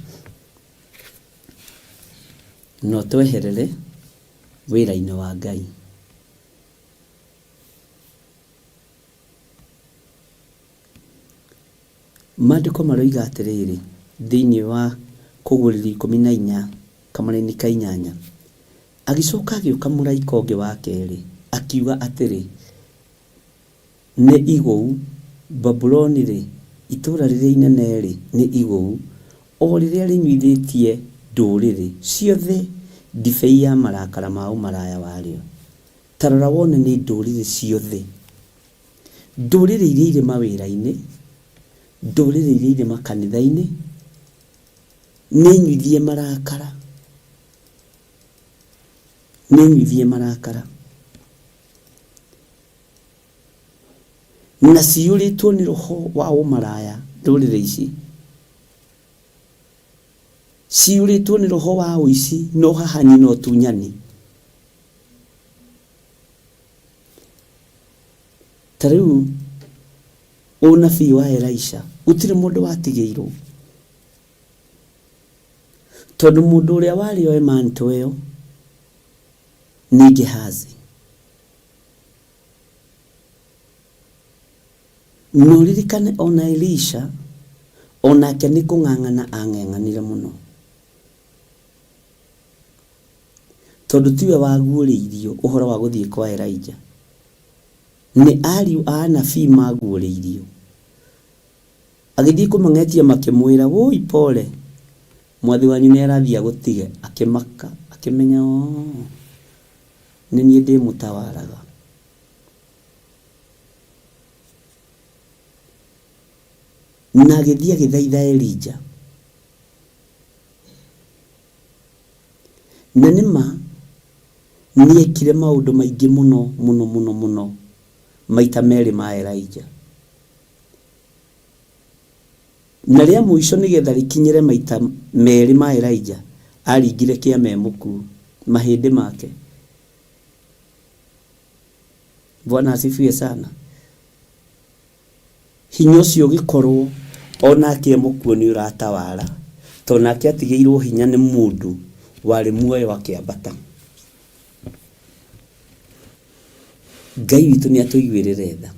no tweherere wĩra-inĩ wa Ngai. Maandĩko maroiga atĩrĩrĩ thĩinĩ wa Kũgũrĩrwo 14 kamara-inĩ ka 8, agĩcoka agĩũka mũraika ũngĩ wa kerĩ akiuga atĩrĩ, nĩ igũu Babuloni rĩ, itũũra rĩrĩa inene rĩ, nĩ igũu, o rĩrĩa rĩnyuithĩtie ndũrĩrĩ ciothe ndibei ya marakara ma ũmaraya warĩo. Tarora wone nĩ ndũrĩrĩ ciothe, ndũrĩrĩ iria irĩ mawĩra-inĩ, ndũrĩrĩ iria irĩ makanitha-inĩ, nĩnyuithie marakara, nĩnyuithie marakara, na ciyũrĩtwo nĩ roho wa ũmaraya. Ndũrĩrĩ ici ciyũrĩtwo nĩ roho wa ũici na ũhahani na ũtunyani. Ta rĩu ũnabii wa Elisha gũtirĩ mũndũ watigĩirwo, tondũ mũndũ ũrĩa warĩ oe manto ĩyo nĩ Gehazi. Na ũririkane ona Elisha onake nĩ kũng'ang'ana ang'eng'anire mũno, tondũ tiwe waguũrĩirio ũhoro wa gũthiĩ kwa Elijah, nĩ ariũ a anabii maguũrĩirio. Agĩthiĩ kũmang'etia makĩmwĩra, woi pole, mwathi wanyu nĩ arathiĩ agũtige. Akĩmaka akĩmenya nĩ niĩ ndĩmũtawaraga. Na agĩthiĩ agĩthaitha Elijah, na nĩma nĩekire maũndũ maingĩ mũno mũno mũno mũno maita merĩ ma Elijah. Na rĩa mũico nĩgetha rĩkinyĩre maita merĩ ma Elijah, aringire kĩama mũku mahĩndĩ make. Bwana asifiwe sana. Hinya ũcio ũgĩkorwo onake mũkuo nĩ ũratawara, tondũ nake atigĩirwo hinya nĩ mũndũ warĩ muoyo akĩambata. Ngai witũ nĩ atũiguĩrĩre tha.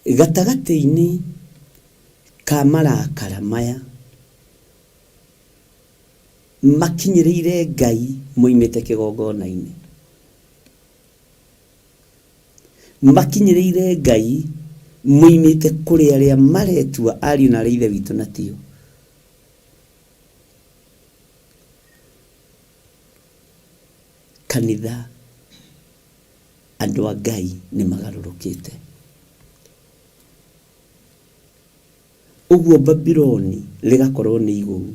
Gatagatĩ-inĩ ka marakara maya makinyĩrĩire Ngai moimĩte kĩgongona-inĩ, makinyĩrĩire Ngai moimĩte kũrĩ arĩa maretua ariũ na ithe witũ na tio. Kanitha, andũ a Ngai nĩ magarũrũkĩte. Ũguo Babuloni rĩgakorwo nĩ igũu,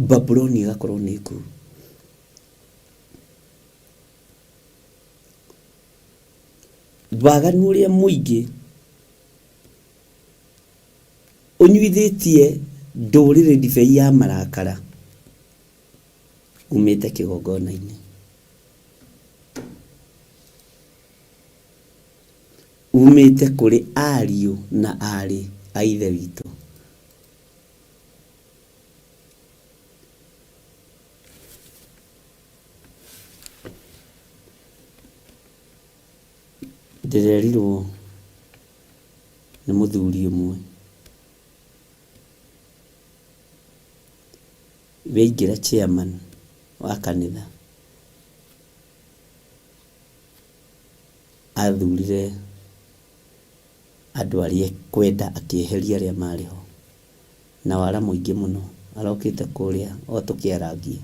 Babuloni ĩgakorwo nĩ igũu. Waganu ũrĩa mũingĩ ũnyuithĩtie ndũrĩrĩ ndibei ya marakara umĩte kĩgongona-inĩ. Umĩte kũrĩ ariũ na arĩ a ithe witũ. Ndĩrerirwo nĩ mũthuri ũmwe, waingĩra chairman wa kanitha, athurire andũ arĩa kwenda akĩeheria arĩa marĩ ho, na wara mũingĩ mũno. Arokĩte kũrĩa o tũkĩarangie,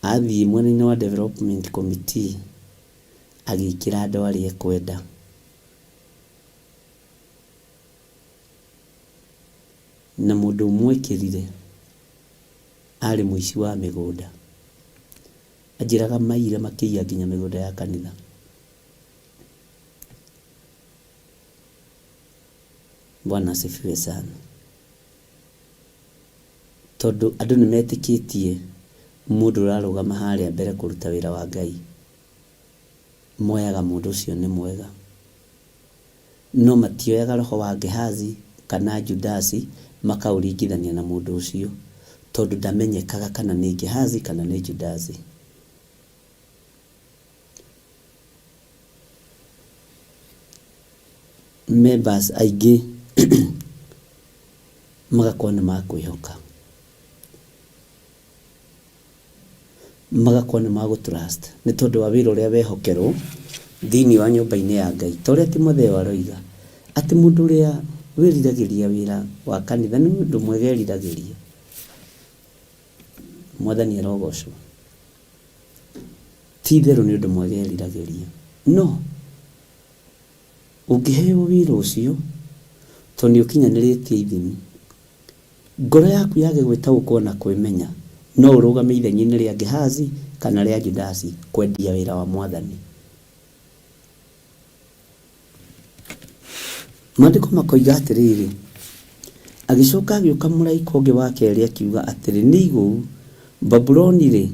athiĩ mwena-inĩ wa development committee agĩkĩra andũ arĩa kwenda. Na mũndũ ũmwekĩrire arĩ mũici wa mĩgũnda, anjĩraga maire makĩiya nginya mĩgũnda ya kanitha. Bwana asifiwe sana. Tondũ andũ nĩ metĩkĩtie mũndũ ũrarũgama harĩa mbere kũruta wĩra wa Ngai, moyaga mũndũ ũcio nĩ mwega. No matioyaga roho wa Gehazi kana Judasi makaũringithania na mũndũ ũcio, tondũ ndamenyekaga kana nĩ Gehazi kana nĩ Judasi. Members aingĩ magakorwo nĩ makwĩhoka. magakorwo nĩ magũtrust nĩ tondũ wa wĩra ũrĩa wehokerwo thĩinĩ wa nyũmba-inĩ ya Ngai. Ta ũrĩa Timotheo aroiga atĩ mũndũ ũrĩa wĩriragĩria wĩra wa kanitha nĩ mũndũ mwega eriragĩria. Mwathani arogocwo. Ti itherũ nĩ ũndũ mwega eriragĩria. No ũngĩheo wĩra ũcio tondũ nĩ ũkinyanĩrĩtie ithimi, ngoro yaku yage gwĩtaũkwo na kwĩmenya, no ũrũgame ithenya-inĩ rĩa Gehazi kana rĩa Judasi kwendia wĩra wa Mwathani. Maandĩko makoiga atĩrĩrĩ, agĩcoka agĩũka mũraika ũngĩ wa kerĩ akiuga atĩrĩ, nĩ igũu Babuloni rĩ,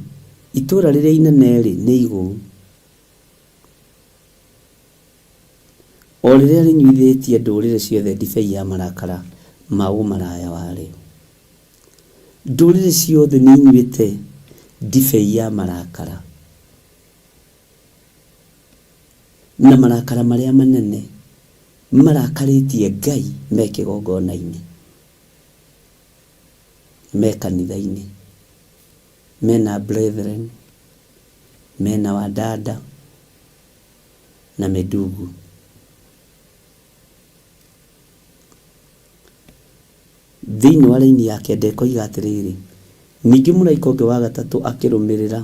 itũũra rĩrĩa inene rĩ, nĩ igũu, o rĩrĩa rĩnyuithĩtie ndũrĩrĩ ciothe ndibei ya marakara ma ũmaraya warĩo. Ndũrĩrĩ ciothe nĩ inyuĩte ndibei ya marakara, na marakara marĩa manene marakarĩtie Ngai me kĩgongona-inĩ, me kanitha-inĩ, mena brethren, mena wadada na medugu. Thĩinĩ wa raini ya kenda ĩkoiga atĩrĩrĩ, ningĩ mũraika ũngĩ wa gatatũ akĩrũmĩrĩra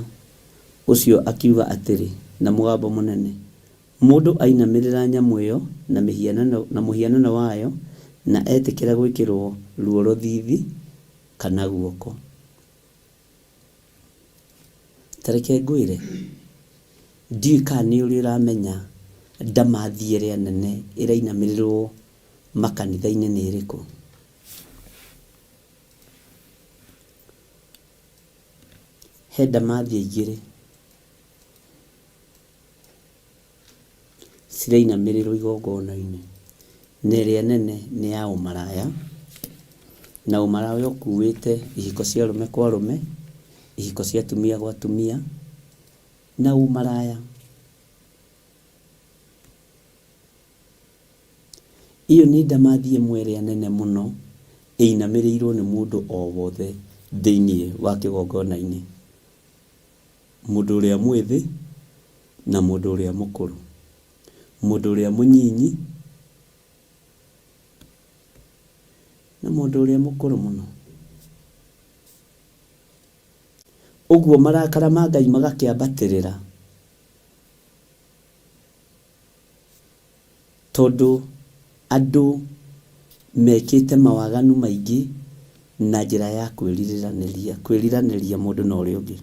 ũcio akiuga atĩrĩ na mũgambo mũnene, mũndũ ainamĩrĩra nyamũ ĩyo na mũhianano wayo na etĩkĩra gwĩkĩrwo ruo rũthithi kana guoko. Tareke ngwĩre, ndiũĩ kana nĩ ũrĩ ũramenya ndamathi ĩrĩa nene ĩrainamĩrĩrwo makanitha-inĩ nĩ ĩrĩkũ? He ndamathi igĩrĩ cirainamĩrĩrwo igongona-inĩ, na ĩrĩa nene nĩ ya ũmaraya, na ũmaraya ũkuĩte ihiko cia arũme kwa arũme, ihiko cia atumia gwa atumia, na ũmaraya. Iyo nĩ ndamathi ĩmwe ĩrĩa nene mũno ĩinamĩrĩirwo nĩ mũndũ o wothe thĩinĩ wa kĩgongona-inĩ, mũndũ ũrĩa mwĩthĩ na mũndũ ũrĩa mũkũrũ, mũndũ ũrĩa mũnyinyi na mũndũ ũrĩa mũkũrũ mũno. Ũguo marakara ma Ngai magakĩambatĩrĩra, tondũ andũ mekĩte mawaganu maingĩ na njĩra ya kwĩriranĩria mũndũ na ũrĩa ũngĩ.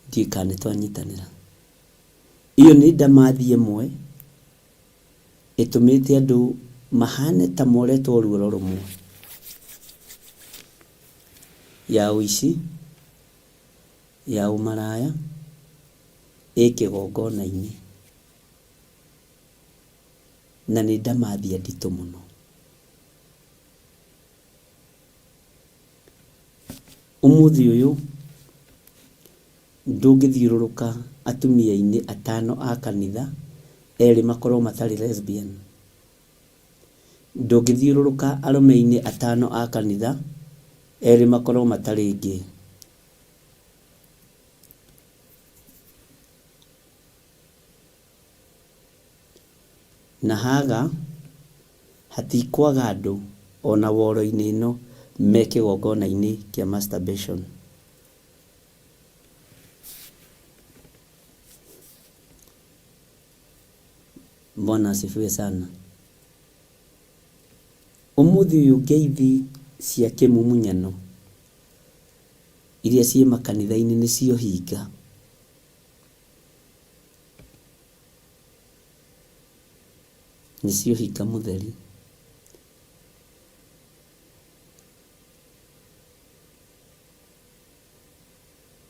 Ndiũĩ kana nĩ twanyitanĩra. Iyo nĩ ndamathi ĩmwe ĩtũmĩte andũ mahane ta moretwo ruoro rũmwe, ya ũici, ya ũmaraya, kĩgongona-inĩ, na nĩ ndamathi nditũ mũno. Ũmũthĩ ũyũ ndũngĩthiũrũrũka atumia-inĩ atano a kanitha erĩ makorwo matarĩ lesbian, ndũngĩthiũrũrũka arũme-inĩ atano a kanitha erĩ makorwo matarĩ gay. Na haga hatikwaga andũ ona woro-inĩ ĩno me kĩgongona-inĩ kĩa masturbation. Bwana asifiwe sana. Ũmũthĩ ũyũ ngeithi cia kĩmumunyano iria ciĩ makanitha-inĩ nĩcio hinga. Nĩcio hinga mũtheri.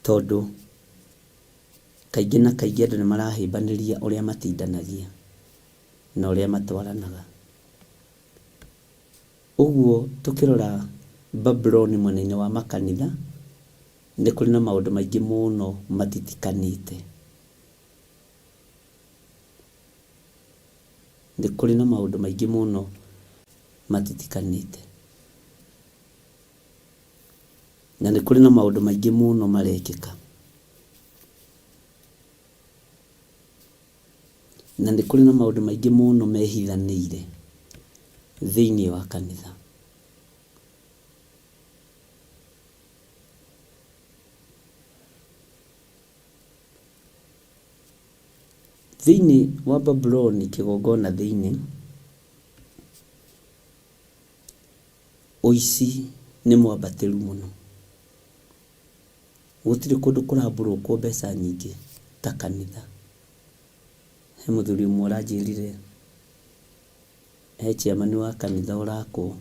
Tondũ kaingĩ na kaingĩ andũ nĩ marahĩmbanĩria ũrĩa matindanagia na ũrĩa matwaranaga. Ũguo tũkĩrora Babuloni mwena-inĩ wa makanitha, nĩ kũrĩ na maũndũ maingĩ mũno matitikanĩte. Nĩ kũrĩ na maũndũ maingĩ mũno matitikanĩte. na nĩ kũrĩ na maũndũ maingĩ mũno marekĩka, na nĩ kũrĩ na maũndũ maingĩ mũno mehithanĩire thĩinĩ wa kanitha. Thĩinĩ wa Babuloni kĩgongona thĩinĩ, ũici nĩ mwambatĩru mũno. Gũtirĩ kũndũ kũrambũrũkwo mbeca nyingĩ ta kanitha. He mũthuri ũmwe ũranjĩrire he chairman wa kanitha ũrakwo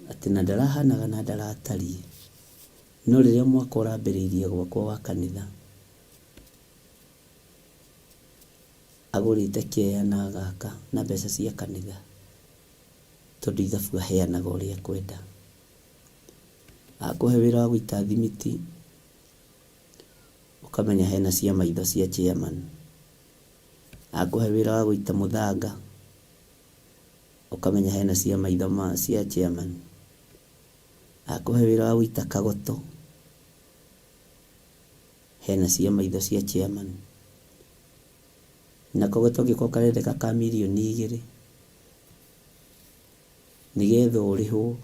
atĩ na ndarahanaga na ndaratariĩ, no rĩrĩa mwaka ũrambĩrĩirie gwakwo wa kanitha agũrĩte kĩeya na agaka na mbeca cia kanitha, tondũ ithabu aheanaga ũrĩa kwenda. Akũhe wĩra wa gũita thimiti, ũkamenya hena cia maitho cia chairman. Akũhe wĩra wa gũita mũthanga, ũkamenya hena cia maitho cia chairman. Akũhe wĩra wa gũita kagoto, hena cia maitho cia chairman. Na kagoto gĩko karendeka ka mirioni 2 nĩgetha ũrĩhwo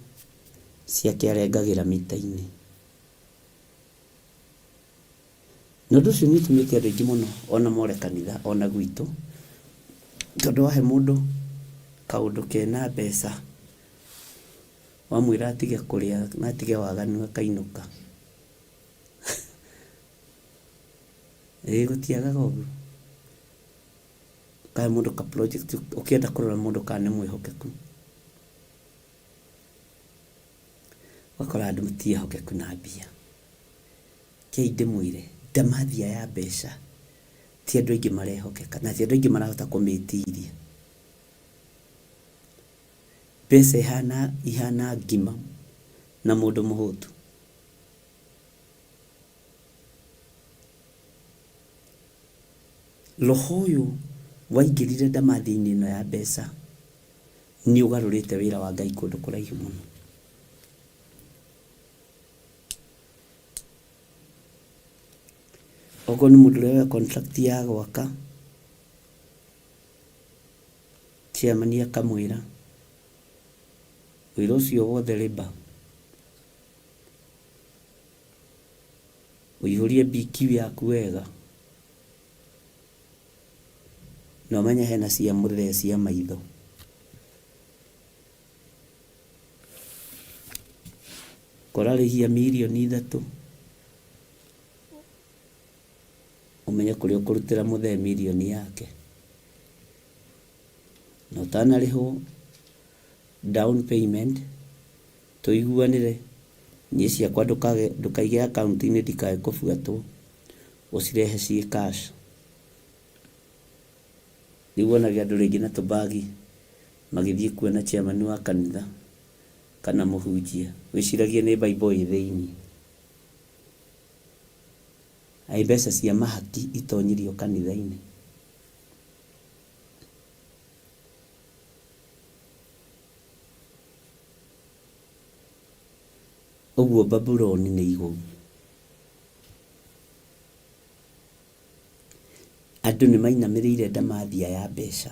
ciake arengagĩra mita-inĩ. Na ũndũ ũcio nĩ ũtũmĩte andũ aingĩ mũno ona more kanitha ona gwitũ, tondũ wahe mũndũ kaũndũ kena mbeca, wamwĩra atige kũrĩa na atige waganu akainũka. Gũtiagaga ũguo. Kahe mũndũ ka project ũkĩenda kũrora mũndũ kana nĩ mwĩhokeku, wakora andũ matiĩhokeku na mbia. Kĩi ndĩmwĩre ndamathia ya mbeca ti andũ aingĩ marehokeka, na ti andũ aingĩ marahota kũmĩtiria. Mbeca ihana ngima na mũndũ mũhũtu. Roho ũyũ waingĩrire ndamathi-inĩ ĩno ya mbeca nĩ ũgarũrĩte wĩra wa Ngai kũndũ kũraihu mũno. Okorwo nĩ mũndũ ũrĩa contract ya gwaka, chairman akamwĩra wĩra ũcio wothe rĩba ũihũrie BQ yaku wega, na ũmenye hena cia mũrĩre cia maitho. Kũrarĩhia mirioni 3, ũmenye kũrĩa ũkũrutĩra mũthee mirioni yake. Na ũtanarĩhwo down payment, tũiguanĩre niĩ ciakwa ndũkaige akaunti-inĩ ndikae kũbuatwo, ũcirehe ciĩ cash. Nĩguonagia andũ rĩngĩ na tũbagi magĩthiĩ kuona chairman wa kanitha kana mũhunjia, wĩciragie nĩ Bible ĩ thĩinĩ. Ai mbeca cia mahaki itonyirio kanitha-inĩ. Ũguo Babuloni nĩ igũu. Andũ nĩ mainamĩrĩire ndamathia ya mbeca.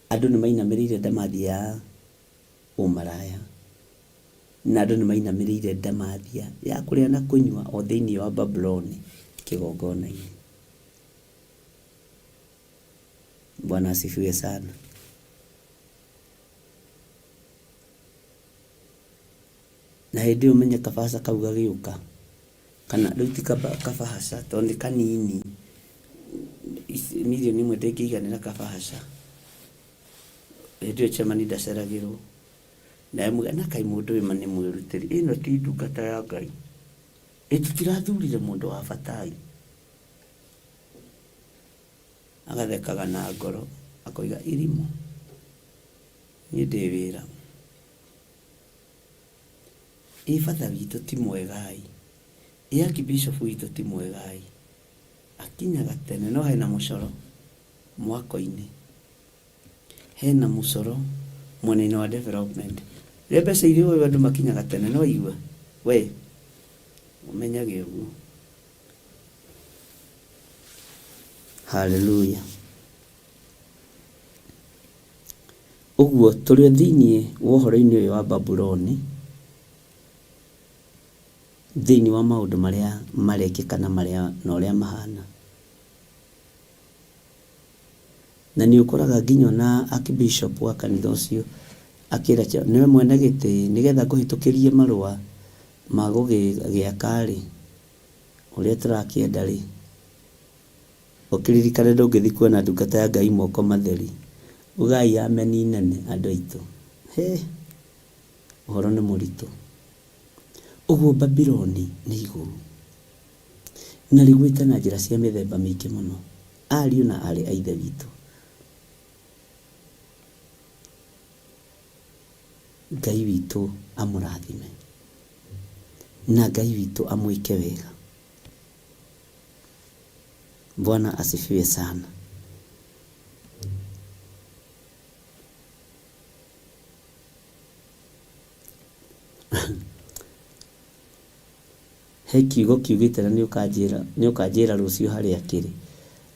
Andũ nĩ mainamĩrĩire ndamathia ya ũmaraya. Na andũ nĩ mainamĩrĩire ndamathia ya kũrĩa na kũnyua o thĩinĩ wa Babuloni kĩgongona-inĩ. Bwana asifiwe sana. Na hĩndĩ ĩyo ũmenye kabasa kau gagĩũka, kana rĩu ti kabahasha tondũ nĩ kanini, mirioni 1 ndĩngĩiganĩra kabahasha. Hĩndĩ ĩyo chairman ndaceragĩrwo, na emwe na kai mũndũ wĩ nĩ mwĩrutĩri, ĩno ti ndungata ya Ngai, tũtirathurire mũndũ wa bata. Agathekaga na ngoro akoiga irimũ, niĩ ndĩ wĩra. Father witũ ti mwega, archbishop witũ ti mwega, akinyaga tene. No hena mũcoro mwako-inĩ, hena mũcoro mwena-inĩ wa development, rĩrĩa mbeca irĩ ũyũ andũ makinyaga tene no igua we ũmenyage ũguo. Haleluya. Ũguo tũrĩ thĩinĩ wa ũhoro-inĩ ũyũ wa Babuloni, thĩinĩ wa maũndũ marĩa marekĩka na ũrĩa mahana. Na nĩ ũkoraga nginya ona Archbishop wa kanitha ũcio akĩra nĩwe mwene gĩtĩ nĩgetha kũhĩtũkĩrie marũa ma gũgĩaka rĩ ũrĩa tũrakĩenda rĩ, ũkĩririkane ndũngĩthiĩ kuona ndungata ya Ngai moko matheri, ugai ameni nene andũ aitũ. Ũhoro nĩ mũritũ. Ũguo Babuloni nĩ igũrũ na rĩgwĩte na njĩra cia mĩthemba mĩingĩ mũno, ariũ na arĩ a ithe witũ. Ngai witũ amũrathime na Ngai witũ amwĩke wega. Bwana asifiwe sana. He kiugo kiugĩte na nĩ ũkanjĩra rũciũ harĩa kĩrĩ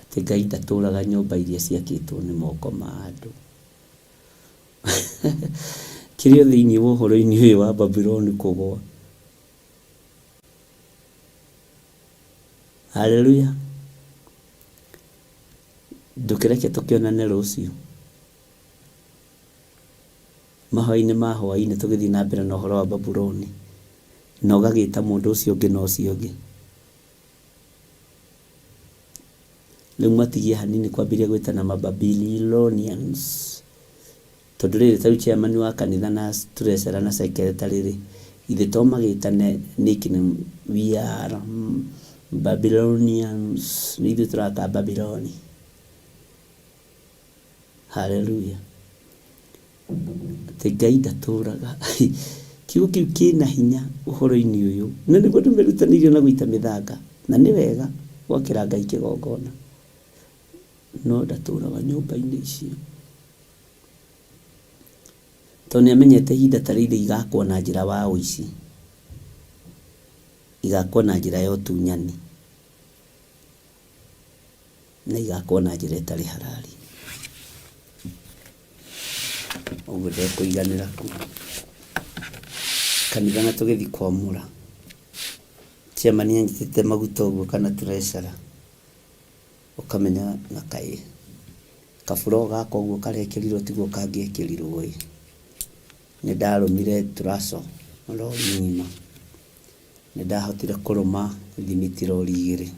atĩ Ngai ndatũũraga nyũmba iria ciakĩtwo nĩ moko ma andũ. Kĩrĩ thĩinĩ wa ũhoro-inĩ ũyũ wa Babuloni kũgũa. Haleluya. Ndũkĩreke tũkĩonane rũciũ mahwa-inĩ ma hwainĩ tũgĩthiĩ na mbere na ũhoro wa Babuloni, na ũgagĩta mũndũ ũcio ũngĩ na ũcio ũngĩ. Rĩu matigie hanini kwambĩrĩria gwĩtana Babylonians, tondũ rĩrĩ ta rĩu chairman wa kanitha na treasurer na secretary rĩ ithe to magĩtane nickname we are Babylonians, nĩ ithuĩ tũraka Babyloni. Haleluya. Atĩ Ngai ndatũũraga. Kiugo kĩu kĩna hinya ũhoro-inĩ ũyũ, na nĩguo ndũmĩrutanĩirio na gũita mĩthanga, na nĩ wega gwakĩra Ngai kĩgongona, no ndatũũraga nyũmba-inĩ icio. Tondũ nĩamenyete ihinda ta rĩrĩ igakwo na njĩra wa ũici, igakwo na njĩra ya ũtunyani, na igakwo na njĩra ĩtarĩ halali. Ũguo ndekũiganĩra ku kanitha na tũgĩthiĩ kwamũra chairman anyitĩte maguta ũguo kana treasurer, ũkamenya na kaĩ kaburo gako ũguo karekĩrirwo tiguo kangĩekĩrirwo ĩ. Nĩ ndarũmire tũraco rori ng'ima, nĩ ndahotire kũrũma thimiti rori 2.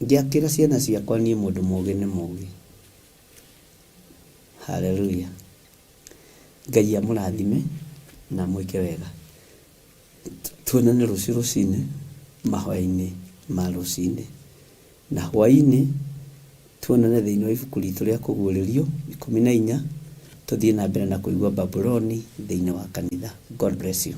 Ngĩakĩra ciana ciakwa niĩ mũndũ mũũgĩ nĩ mũũgĩ. Haleluya. Ngai amũrathime na mwĩke wega. Tuonane rũciũ rũcinĩ mahwa-inĩ ma rũcinĩ, na hwainĩ tuonane thĩinĩ wa ibuku ritũ rĩa kũguũrĩrio 14 tũthiĩ na mbere na kũigua Babuloni thĩinĩ wa kanitha. God bless you.